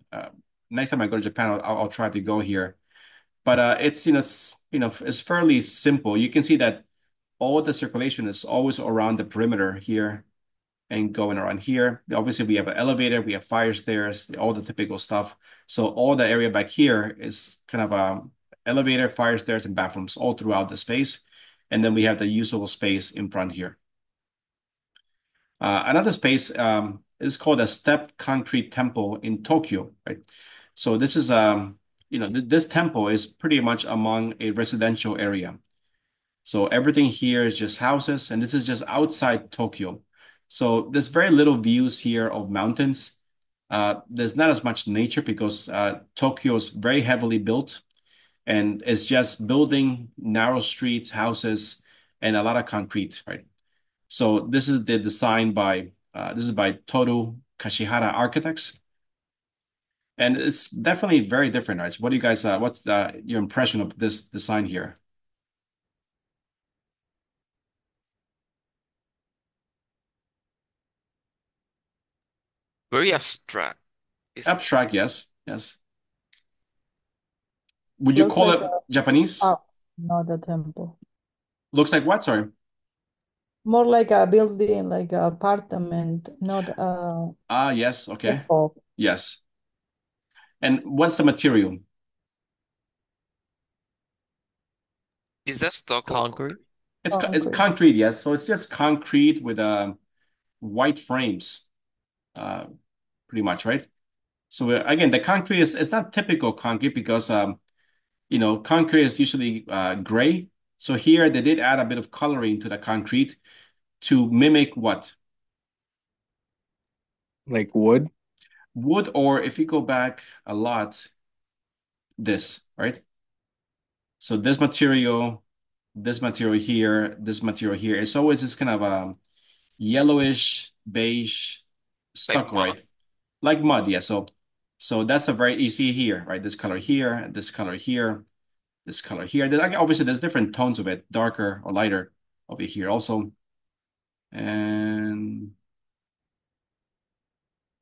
next time I go to Japan, I'll try to go here. But it's fairly simple. You can see that all the circulation is always around the perimeter here and going around here. Obviously, we have an elevator, we have fire stairs, all the typical stuff. So all the area back here is kind of elevator, fire stairs, and bathrooms all throughout the space. And then we have the usable space in front here. Another space is called a stepped concrete temple in Tokyo, right? So this is this temple is pretty much among a residential area. So everything here is just houses, and this is just outside Tokyo. So there's very little views here of mountains. There's not as much nature because Tokyo is very heavily built, and it's just building, narrow streets, houses, and a lot of concrete, right? So this is the design by this is by Toru Kashihara Architects, and it's definitely very different, right? What do you guys? What's your impression of this design here? Very abstract. Abstract, yes, yes. Would you Looks call like it Japanese? a not a temple. Looks like what? Sorry. More like a building, like a apartment, not a Yes, okay. hall. Yes. And what's the material? Is that stucco? Concrete. It's Concrete. concrete, yes. So it's just concrete with white frames, uh, pretty much, right? So again, the concrete is it's not typical concrete because concrete is usually gray. So here they did add a bit of coloring to the concrete to mimic what? Like wood. Wood, or if you go back a lot, this, right? So this material here, this material here. It's always this kind of yellowish, beige Like stucco, mud? right? Like mud, yeah. So that's a very you see here, right? This color here, this color here, this color here. Obviously, there's different tones of it, darker or lighter over here also. And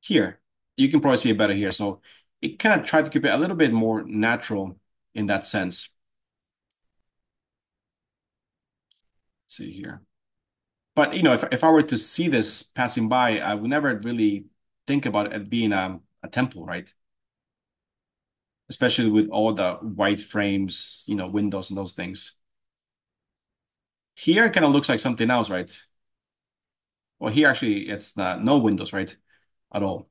here, you can probably see it better here. So it kind of tried to keep it a little bit more natural in that sense. Let's see here. But if I were to see this passing by, I would never really think about it being a temple, right? Especially with all the white frames, windows and those things. Here it kind of looks like something else, right? Well, here actually it's not no windows, right? At all.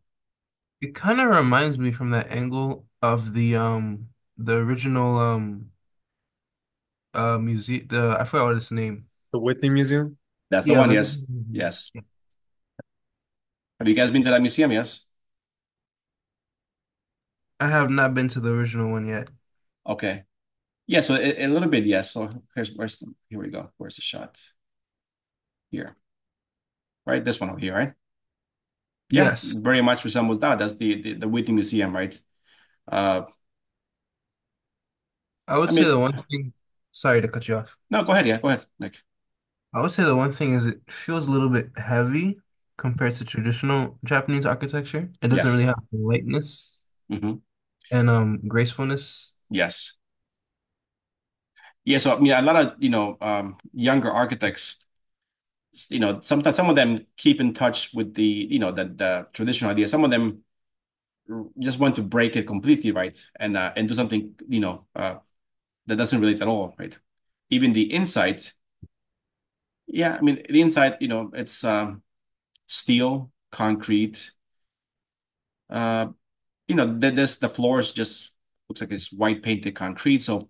It kind of reminds me from that angle of the original museum, the I forgot what its name. The Whitney Museum? That's the Yeah, one, the yes. Yes. Have you guys been to that museum? Yes. I have not been to the original one yet. Okay. Yeah, so a little bit, yes. So here we go. Where's the shot? Here. Right? This one over here, right? Yeah, Yes. very much resembles that. That's the Whitney Museum, right? Uh, I would I say mean, the one thing, sorry to cut you off. no, go ahead. Yeah, go ahead, Nick. I would say the one thing is it feels a little bit heavy compared to traditional Japanese architecture. It doesn't Yes. really have the lightness Hmm. and gracefulness. Yes. Yeah, so I mean, a lot of, younger architects, sometimes some of them keep in touch with the traditional idea. Some of them just want to break it completely, right? And do something, that doesn't relate at all, right? Even the inside, yeah, I mean, the inside, it's steel, concrete. Uh, the floors just looks like it's white painted concrete. So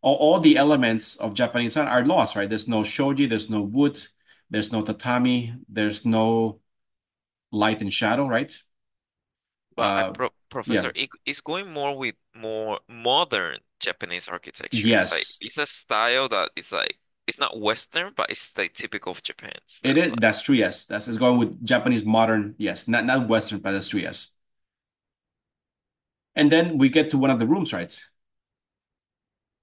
all the elements of Japanese art are lost, right? There's no shoji, there's no wood, there's no tatami, there's no light and shadow, right? But Uh, yeah, Professor, it's going more with more modern Japanese architecture. yes, It's a style that is like it's not Western, but it's like typical of Japan it style. is. That's true. Yes, that's it's going with Japanese modern. Yes, not Western, but that's true. Yes. And then we get to one of the rooms, right?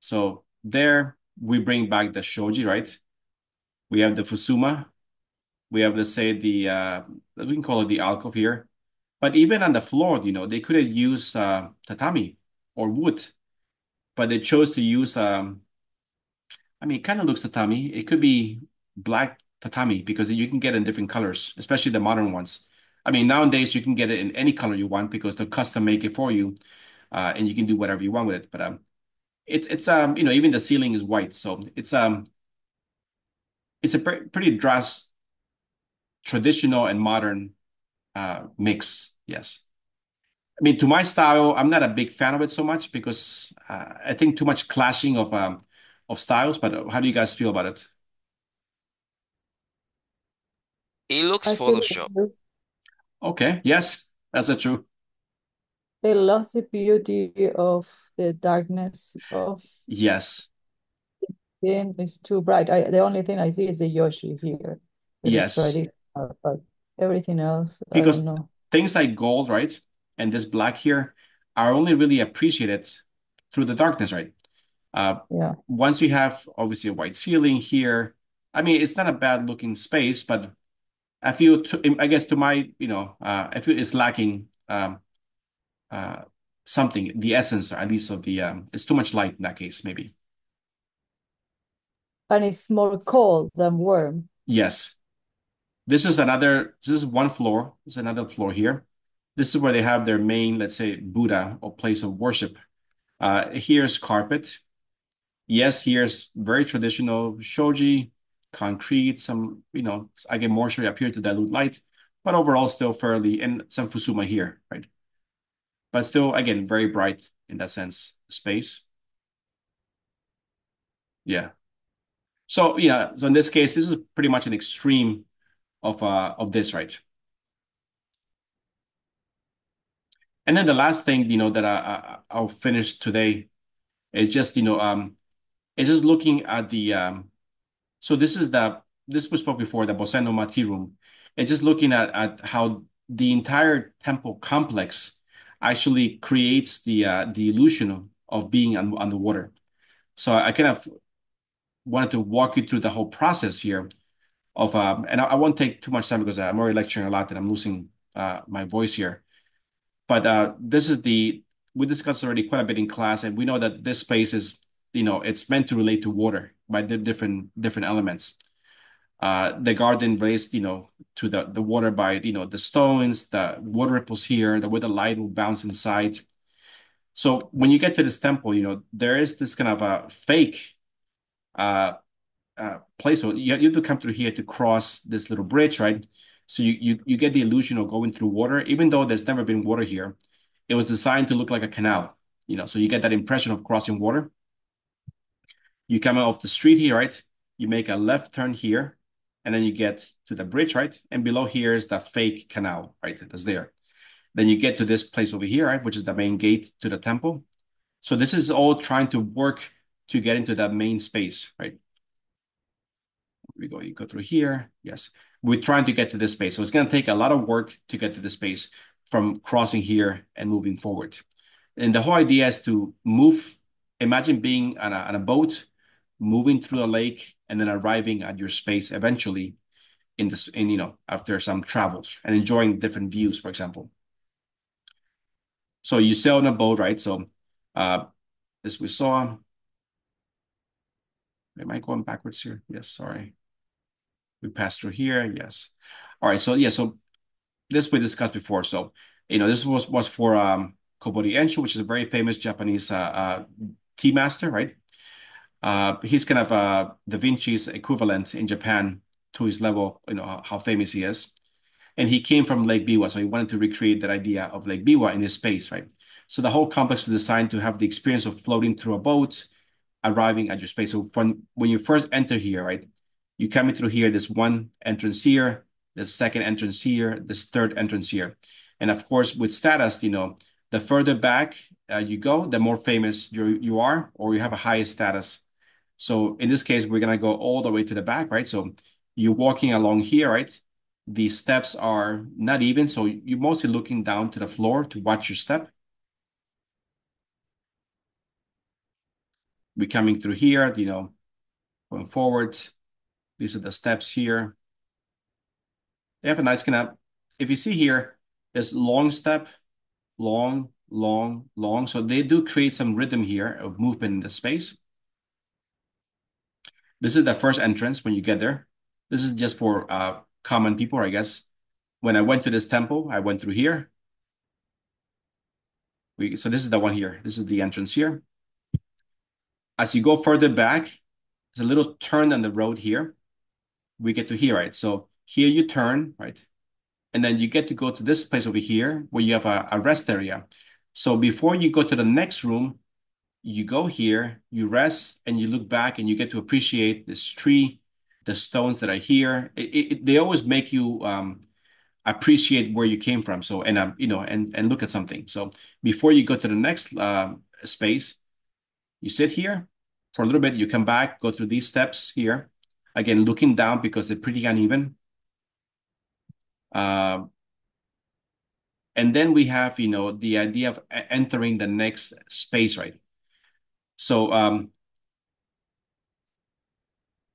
So there we bring back the shoji, right? We have the fusuma. We have, let's say, we can call it the alcove here. But even on the floor, they could have used tatami or wood, but they chose to use, I mean, it kind of looks tatami. It could be black tatami because you can get it in different colors, especially the modern ones. I mean, nowadays you can get it in any color you want because they'll custom make it for you, and you can do whatever you want with it. But even the ceiling is white, so it's a pretty drastic traditional and modern mix. Yes. I mean, to my style, I'm not a big fan of it so much because I think too much clashing of styles. But how do you guys feel about it? It looks I feel Photoshop. Okay. Yes, that's a true. they lost the beauty of the darkness of Yes. being is too bright. The only thing I see is the Yoshi here that is Yes. traditional, but everything else, I don't Because know. things like gold, right, and this black here are only really appreciated through the darkness, right? Uh, Yeah. Once you have obviously a white ceiling here, I mean, it's not a bad looking space, but I guess to my, I feel it's lacking uh, something, the essence, at least of it's too much light in that case, maybe. And it's more cold than warm. Yes. This is one floor. This is another floor here. This is where they have their main, let's say, Buddha or place of worship. Here's carpet. Yes, here's very traditional shoji, concrete, some, I get moisture up here to dilute light, but overall still fairly, and some Fusuma here, right? But still, again, very bright in that sense, space. Yeah. So yeah, so in this case, this is pretty much an extreme of this, right? And then the last thing, that I'll finish today is just, it's just looking at the so this we spoke before, the Bosen no Mati room. It's just looking at how the entire temple complex actually creates the illusion of being on the water. So I kind of wanted to walk you through the whole process here of and I won't take too much time because I'm already lecturing a lot and I'm losing my voice here. But we discussed already quite a bit in class, and we know that this space is, it's meant to relate to water by the different elements. The garden relates, to the water by, the stones, the water ripples here, the way the light will bounce inside. So when you get to this temple, there is this kind of a fake uh, place. So you have to come through here to cross this little bridge, right? So you get the illusion of going through water, even though there's never been water here. It was designed to look like a canal, so you get that impression of crossing water. You come off the street here, right? You make a left turn here, and then you get to the bridge, right? And below here is the fake canal, right? That's there. Then you get to this place over here, right? Which is the main gate to the temple. So this is all trying to work to get into that main space, right? You go through here. Yes. We're trying to get to this space. So it's going to take a lot of work to get to the space from crossing here and moving forward. And the whole idea is to move. Imagine being on a boat, moving through a lake, and then arriving at your space eventually after some travels and enjoying different views, for example. So you sail on a boat, right? So this we saw. Am I going backwards here? Yes, sorry. We passed through here. Yes. All right. So yeah. So this we discussed before. So this was for Kobori Ensho, which is a very famous Japanese tea master, right? He's kind of Da Vinci's equivalent in Japan to his level. How famous he is, and he came from Lake Biwa, so he wanted to recreate that idea of Lake Biwa in his space, right? So the whole complex is designed to have the experience of floating through a boat, arriving at your space. So when you first enter here, right, you come in through here, there's one entrance here, the second entrance here, this third entrance here. And of course, with status, the further back you go, the more famous you are, or you have a higher status. So in this case, we're going to go all the way to the back, right? So you're walking along here, right? The steps are not even, so you're mostly looking down to the floor to watch your step. We're coming through here, going forward. These are the steps here. They have a nice kind of, if you see here, there's long step, long, long, long. So they do create some rhythm here of movement in the space. This is the first entrance when you get there. This is just for common people, I guess. When I went to this temple, I went through here. So this is the one here. This is the entrance here. As you go further back, there's a little turn on the road here. We get to here, right? So here you turn, right? And then you get to go to this place over here where you have a rest area. So before you go to the next room, you go here, you rest, and you look back and you get to appreciate this tree, the stones that are here. They always make you appreciate where you came from. So, and look at something. So before you go to the next space, you sit here for a little bit, you come back, go through these steps here. Again, looking down because they're pretty uneven. And then we have, the idea of entering the next space, right? So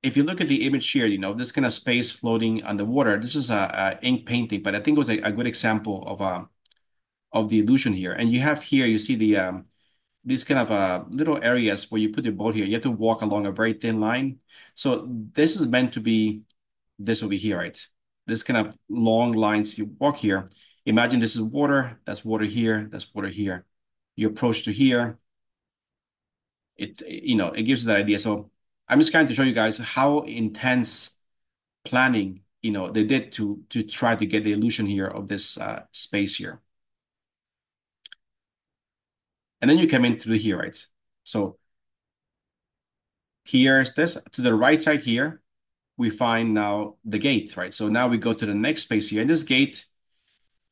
if you look at the image here, this kind of space floating underwater, this is a ink painting, but I think it was a good example of the illusion here. And you have here, you see these kind of little areas where you put your boat here. You have to walk along a very thin line. So this is meant to be this over here, right? this kind of long lines you walk here. Imagine this is water, that's water here, that's water here. You approach to here, it gives you that idea. So I'm just trying to show you guys how intense planning, they did to try to get the illusion here of this space here. And then you come into here, right? So here's this. To the right side here, we find now the gate, right? So now we go to the next space here. And this gate,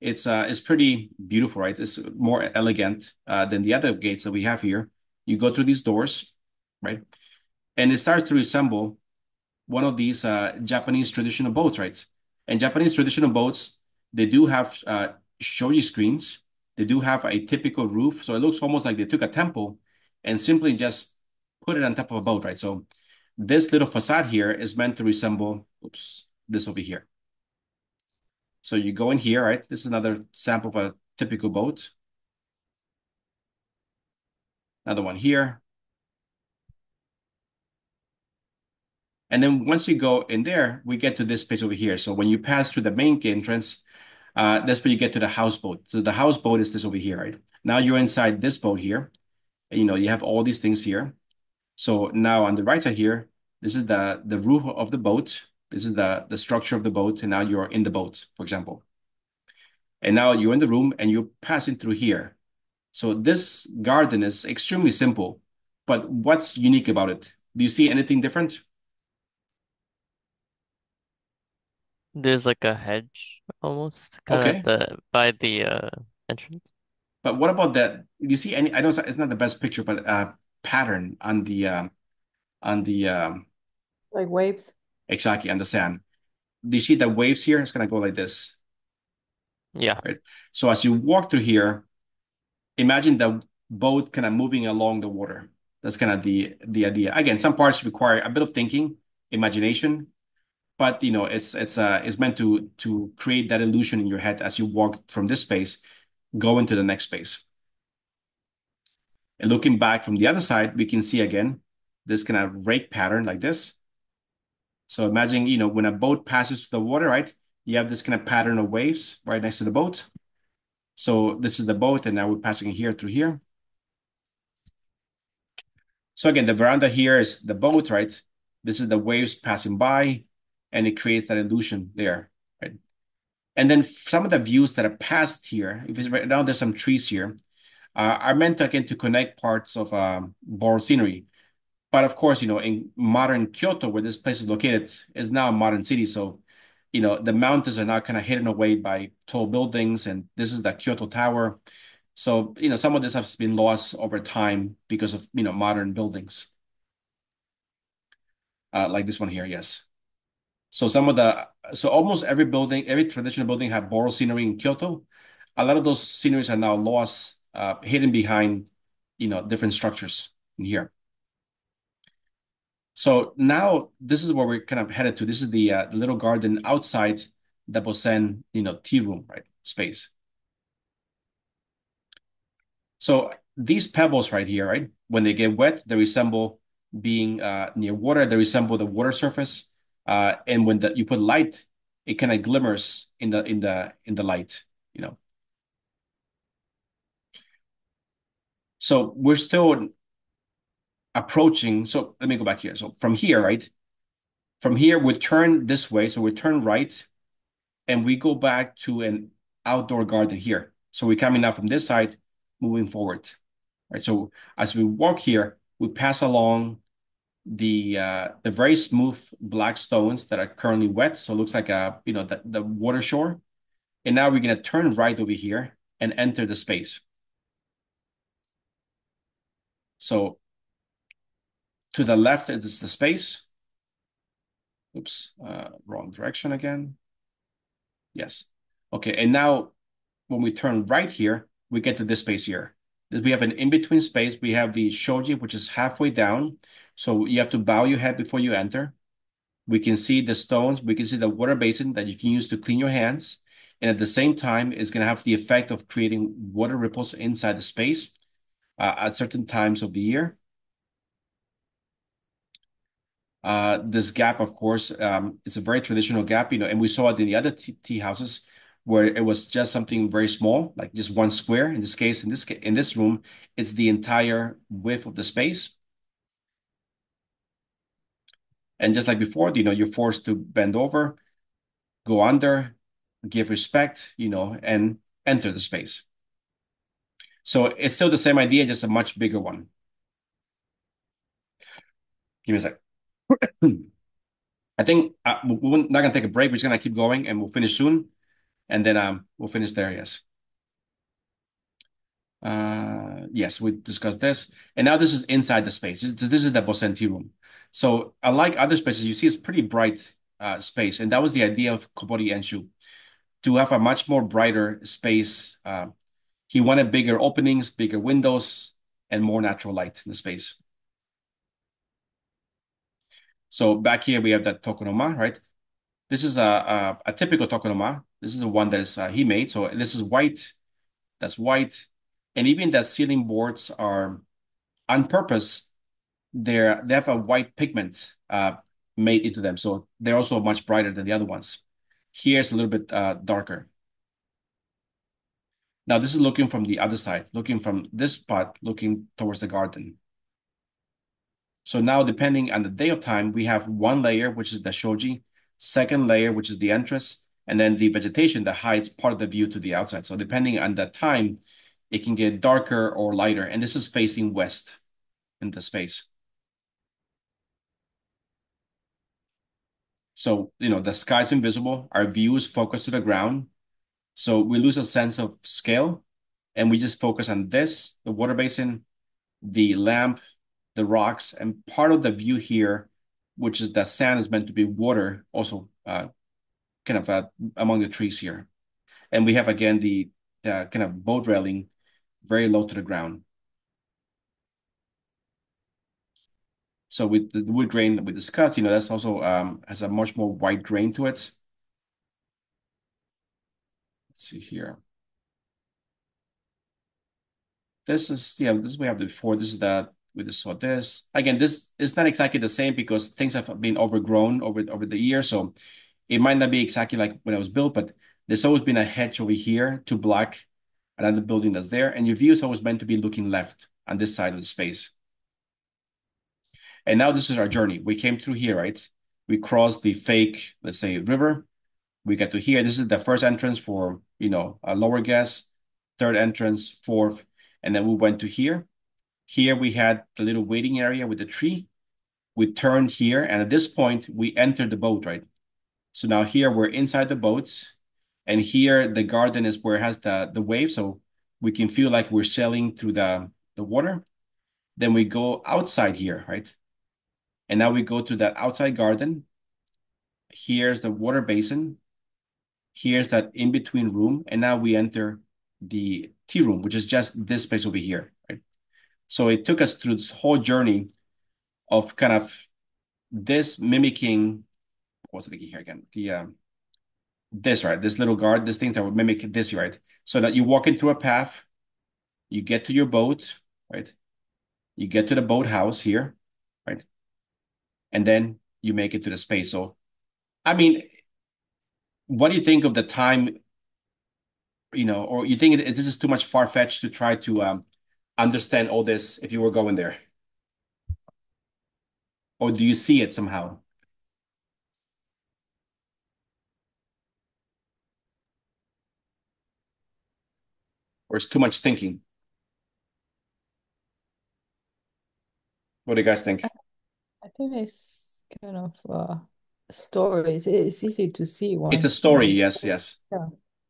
it's pretty beautiful, right? It's more elegant than the other gates that we have here. You go through these doors, right? And it starts to resemble one of these Japanese traditional boats, right? And Japanese traditional boats, they do have shoji screens. They do have a typical roof. So it looks almost like they took a temple and simply just put it on top of a boat, right? So this little facade here is meant to resemble, this over here. So you go in here, right? This is another sample of a typical boat. Another one here. And then once you go in there, we get to this page over here. So when you pass through the main entrance, that's where you get to the houseboat. So the houseboat is this over here, right? Now you're inside this boat here. And, you have all these things here. So now on the right side here, this is the roof of the boat. This is the structure of the boat. And now you're in the boat, for example. And now you're in the room and you're passing through here. So this garden is extremely simple, but what's unique about it? Do you see anything different? There's like a hedge almost kind Okay. of by the entrance. But what about that? Do you see any? I know it's not the best picture, but pattern on the Like waves. exactly on the sand. Do you see the waves here? It's gonna go like this, Yeah. right? So as you walk through here, imagine the boat kind of moving along the water. That's kind of the idea. Again, some parts require a bit of thinking, imagination, but it's meant to create that illusion in your head as you walk from this space, go into the next space. And looking back from the other side, we can see again this kind of rake pattern like this. So imagine, when a boat passes through the water, right? You have this kind of pattern of waves right next to the boat. So this is the boat, and now we're passing here through here. So again, the veranda here is the boat, right? This is the waves passing by, and it creates that illusion there, right? And then some of the views that are passed here, if it's right now, there's some trees here, are meant to, again, to connect parts of borrowed scenery. But of course, in modern Kyoto, where this place is located, is now a modern city. So, the mountains are now kind of hidden away by tall buildings, and this is the Kyoto Tower. So, some of this has been lost over time because of, modern buildings. Like this one here, yes. So almost every building, every traditional building have borrowed scenery in Kyoto. A lot of those sceneries are now lost, hidden behind, different structures in here. So now this is where we're kind of headed to. This is the little garden outside the Bosen, tea room, right? Space. So these pebbles right here, right? When they get wet, they resemble being near water. They resemble the water surface. And when you put light, it kind of glimmers in the light, So we're still approaching. So let me go back here. So from here, right? From here, we turn this way. So we turn right, and we go back to an outdoor garden here. So we're coming out from this side, moving forward, right? So as we walk here, we pass along the very smooth black stones that are currently wet. So it looks like the water shore. And now we're gonna turn right over here and enter the space. So to the left is the space. Oops, wrong direction again. Yes. Okay, and now when we turn right here, we get to this space here. We have an in-between space. We have the shoji, which is halfway down. So you have to bow your head before you enter. We can see the stones. We can see the water basin that you can use to clean your hands. And at the same time, it's going to have the effect of creating water ripples inside the space at certain times of the year. This gap, of course, it's a very traditional gap, and we saw it in the other tea houses where it was just something very small, like just one square. In this case, in this room, it's the entire width of the space. And just like before, you're forced to bend over, go under, give respect, and enter the space. So it's still the same idea, just a much bigger one. Give me a sec. I think we're not going to take a break. We're just going to keep going and we'll finish soon. And then we'll finish there, yes. Yes, we discussed this. And now this is inside the space. This is the Bosenti room. So unlike other spaces, you see it's pretty bright space. And that was the idea of Kobori Enshu, to have a much more brighter space. He wanted bigger openings, bigger windows, and more natural light in the space. So back here we have that tokonoma, right? This is a typical tokonoma. This is the one that is he made. So this is white. That's white, and even the ceiling boards are on purpose. They have a white pigment made into them, so they're also much brighter than the other ones. Here's a little bit darker. Now this is looking from the other side, looking from this spot, looking towards the garden. So now, depending on the day of time, we have one layer, which is the shoji, second layer, which is the entrance, and then the vegetation that hides part of the view to the outside. So depending on the time, it can get darker or lighter. And this is facing west in the space. So, the sky's invisible. Our view is focused to the ground. So we lose a sense of scale, and we just focus on this, the water basin, the lamp, the rocks, and part of the view here, which is the sand is meant to be water, also kind of among the trees here. And we have, again, the kind of boat railing very low to the ground. So with the wood grain that we discussed, that's also has a much more white grain to it. Let's see here. This we have the before. This is that we just saw this. Again, this is not exactly the same because things have been overgrown over the years. So it might not be exactly like when it was built, but there's always been a hedge over here to block another building that's there. And your view is always meant to be looking left on this side of the space. And now this is our journey. We came through here, right? We crossed the fake, let's say, river. We get to here. This is the first entrance for, a lower guest, third entrance, fourth, and then we went to here. Here we had the little waiting area with the tree. We turned here, and at this point, we entered the boat, right? So now here we're inside the boat, and here the garden is where it has the wave, so we can feel like we're sailing through the water. Then we go outside here, right? And now we go to that outside garden. Here's the water basin. Here's that in-between room, and now we enter the tea room, which is just this space over here, right? So it took us through this whole journey of kind of this mimicking, what's it here again? This, right? This little guard, this thing that would mimic this, right? So that you walk into a path, you get to your boat, right? You get to the boathouse here, right? And then you make it to the space. So, I mean, what do you think of the time, or you think this is too much far-fetched to try to understand all this if you were going there? Or do you see it somehow? Or it's too much thinking? What do you guys think? I think it's kind of stories. It's easy to see It's a once story, yes. Yeah.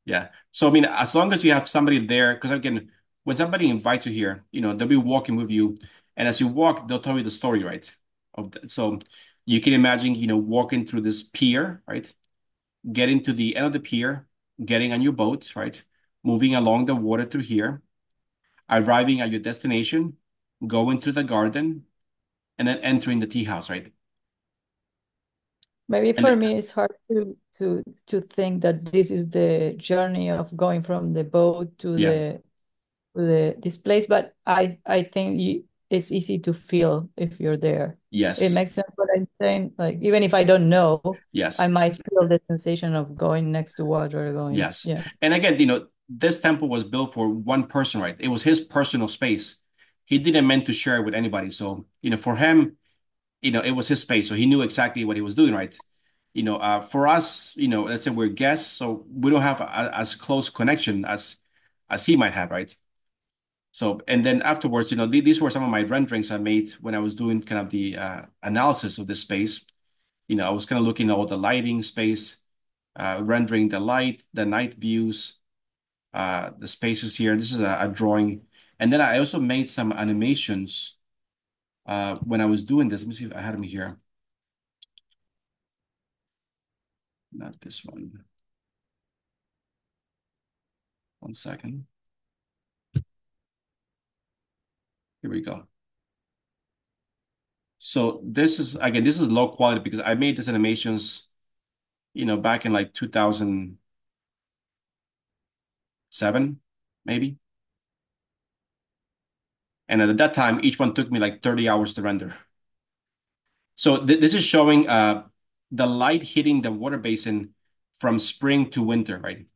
Yeah. So, I mean, as long as you have somebody there, because again, when somebody invites you here, they'll be walking with you. And as you walk, they'll tell you the story, right? So you can imagine, walking through this pier, right? Getting to the end of the pier, getting on your boat, right? Moving along the water through here, arriving at your destination, going through the garden, and then entering the tea house, right? Maybe And for me, it's hard to think that this is the journey of going from the boat to yeah, this place, but I think it's easy to feel if you're there. It Yes. makes sense what I'm saying. Like even if I don't know, Yes. I might feel the sensation of going next to water, going, Yes. yeah. And again, this temple was built for one person, right? It was his personal space. He didn't meant to share it with anybody. So, for him, it was his space. So he knew exactly what he was doing, right? For us, let's say we're guests, so we don't have as close connection as he might have, right? So, and then afterwards, these were some of my renderings I made when I was doing kind of the analysis of this space. I was kind of looking at all the lighting space, rendering the light, the night views, the spaces here. This is a drawing. And then I also made some animations when I was doing this. Let me see if I had them here. Not this one. One second. Here we go. So this is low quality because I made these animations, back in like 2007, maybe. And at that time, each one took me like 30 hours to render. So this is showing the light hitting the water basin from spring to winter, right?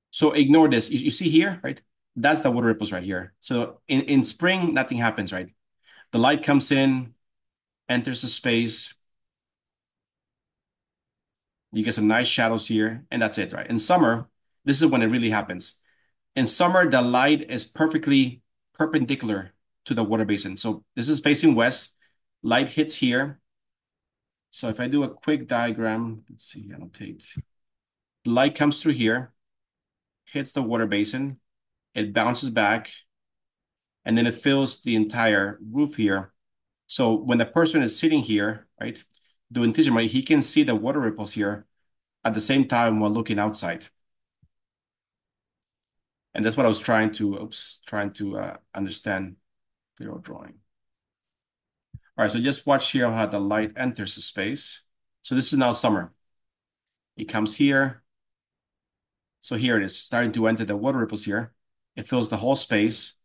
So ignore this. You see here, right? That's the water ripples right here. So in spring, nothing happens, right? The light comes in, enters the space. You get some nice shadows here, and that's it, right? In summer, this is when it really happens. In summer, the light is perfectly perpendicular to the water basin. So this is facing west. Light hits here. So if I do a quick diagram, let's see, annotate. The light comes through here, hits the water basin. It bounces back, and then it fills the entire roof here. So when the person is sitting here, right, doing teaching, right, he can see the water ripples here at the same time while looking outside. And that's what I was trying to understand your drawing. All right, so just watch here how the light enters the space. So this is now summer. It comes here. So here it is, starting to enter the water ripples here. It fills the whole space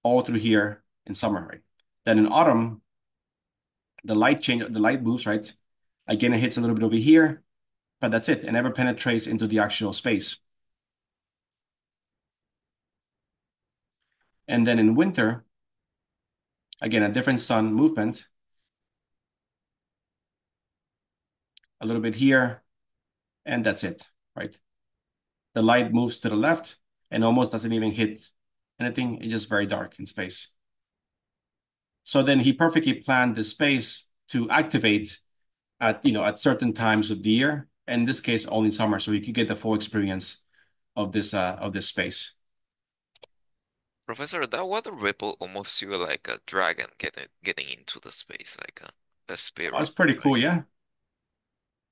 all through here in summer, right? Then in autumn, the light moves, right? Again, it hits a little bit over here, but that's it. It never penetrates into the actual space. And then in winter, again, a different sun movement. A little bit here, and that's it, right? The light moves to the left and almost doesn't even hit anything. It's just very dark in space. So then he perfectly planned the space to activate at certain times of the year. In this case, only in summer, so you could get the full experience of this space. Professor, that water ripple almost feel like a dragon getting into the space, like a spirit. Oh, it's pretty cool, yeah.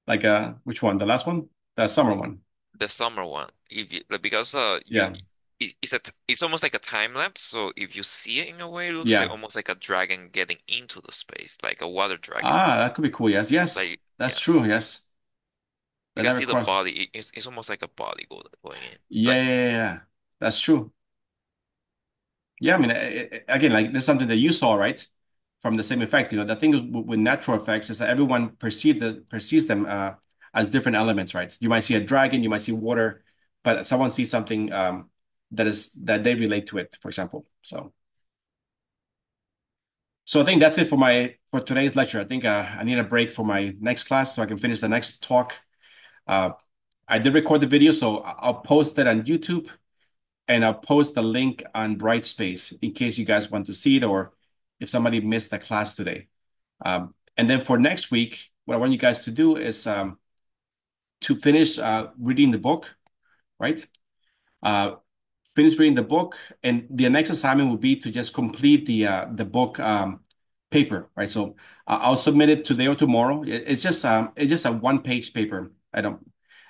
Like which one? The last one? The summer one. The summer one. If you, like, because Yeah. it's almost like a time lapse. So if you see it in a way, it looks Yeah. like almost like a dragon getting into the space, like a water dragon. That could be cool. Yes, yes, Like that's yeah, true. Yes, you that can never see the crossed. body. It's almost like a body going in. Yeah, Like yeah. That's true. Yeah, I mean, again, like this is something that you saw, right? From the same effect. The thing with natural effects is that everyone perceives them as different elements, right? You might see a dragon, you might see water, but someone sees something that they relate to it, for example. So I think that's it for today's lecture. I think I need a break for my next class so I can finish the next talk. I did record the video, so I'll post it on YouTube. And I'll post the link on Brightspace in case you guys want to see it or if somebody missed the class today. And then for next week, what I want you guys to do is to finish reading the book, right? Finish reading the book, and the next assignment will be to just complete the book paper, right? So I'll submit it today or tomorrow. It's just a one-page paper. I don't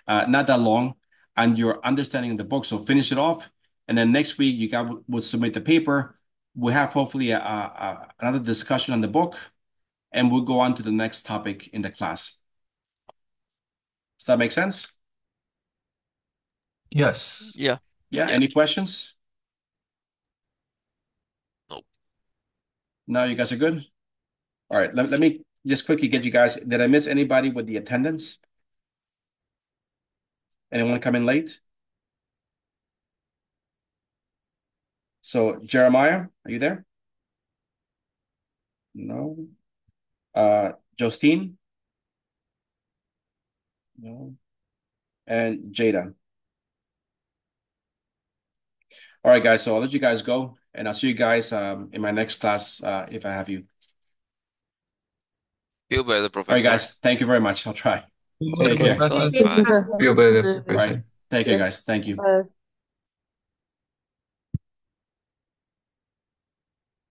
not that long, and your understanding of the book. So finish it off. And then next week, you guys will submit the paper. We'll have hopefully another discussion on the book, and we'll go on to the next topic in the class. Does that make sense? Yes. Yeah. Yeah, Yeah. any questions? Nope. No, you guys are good? All right, let me just quickly get you guys. Did I miss anybody with the attendance? Anyone come in late? So Jeremiah, are you there? No. Justine? No. And Jada. All right, guys. So I'll let you guys go, and I'll see you guys in my next class if I have you. Feel better, All right, Professor. guys. Thank you very much. I'll try. Take Take care. care. Bye. Thank you, Feel Professor. better. Feel better, All right. Professor. Take care, Yeah. guys. Thank you. Bye.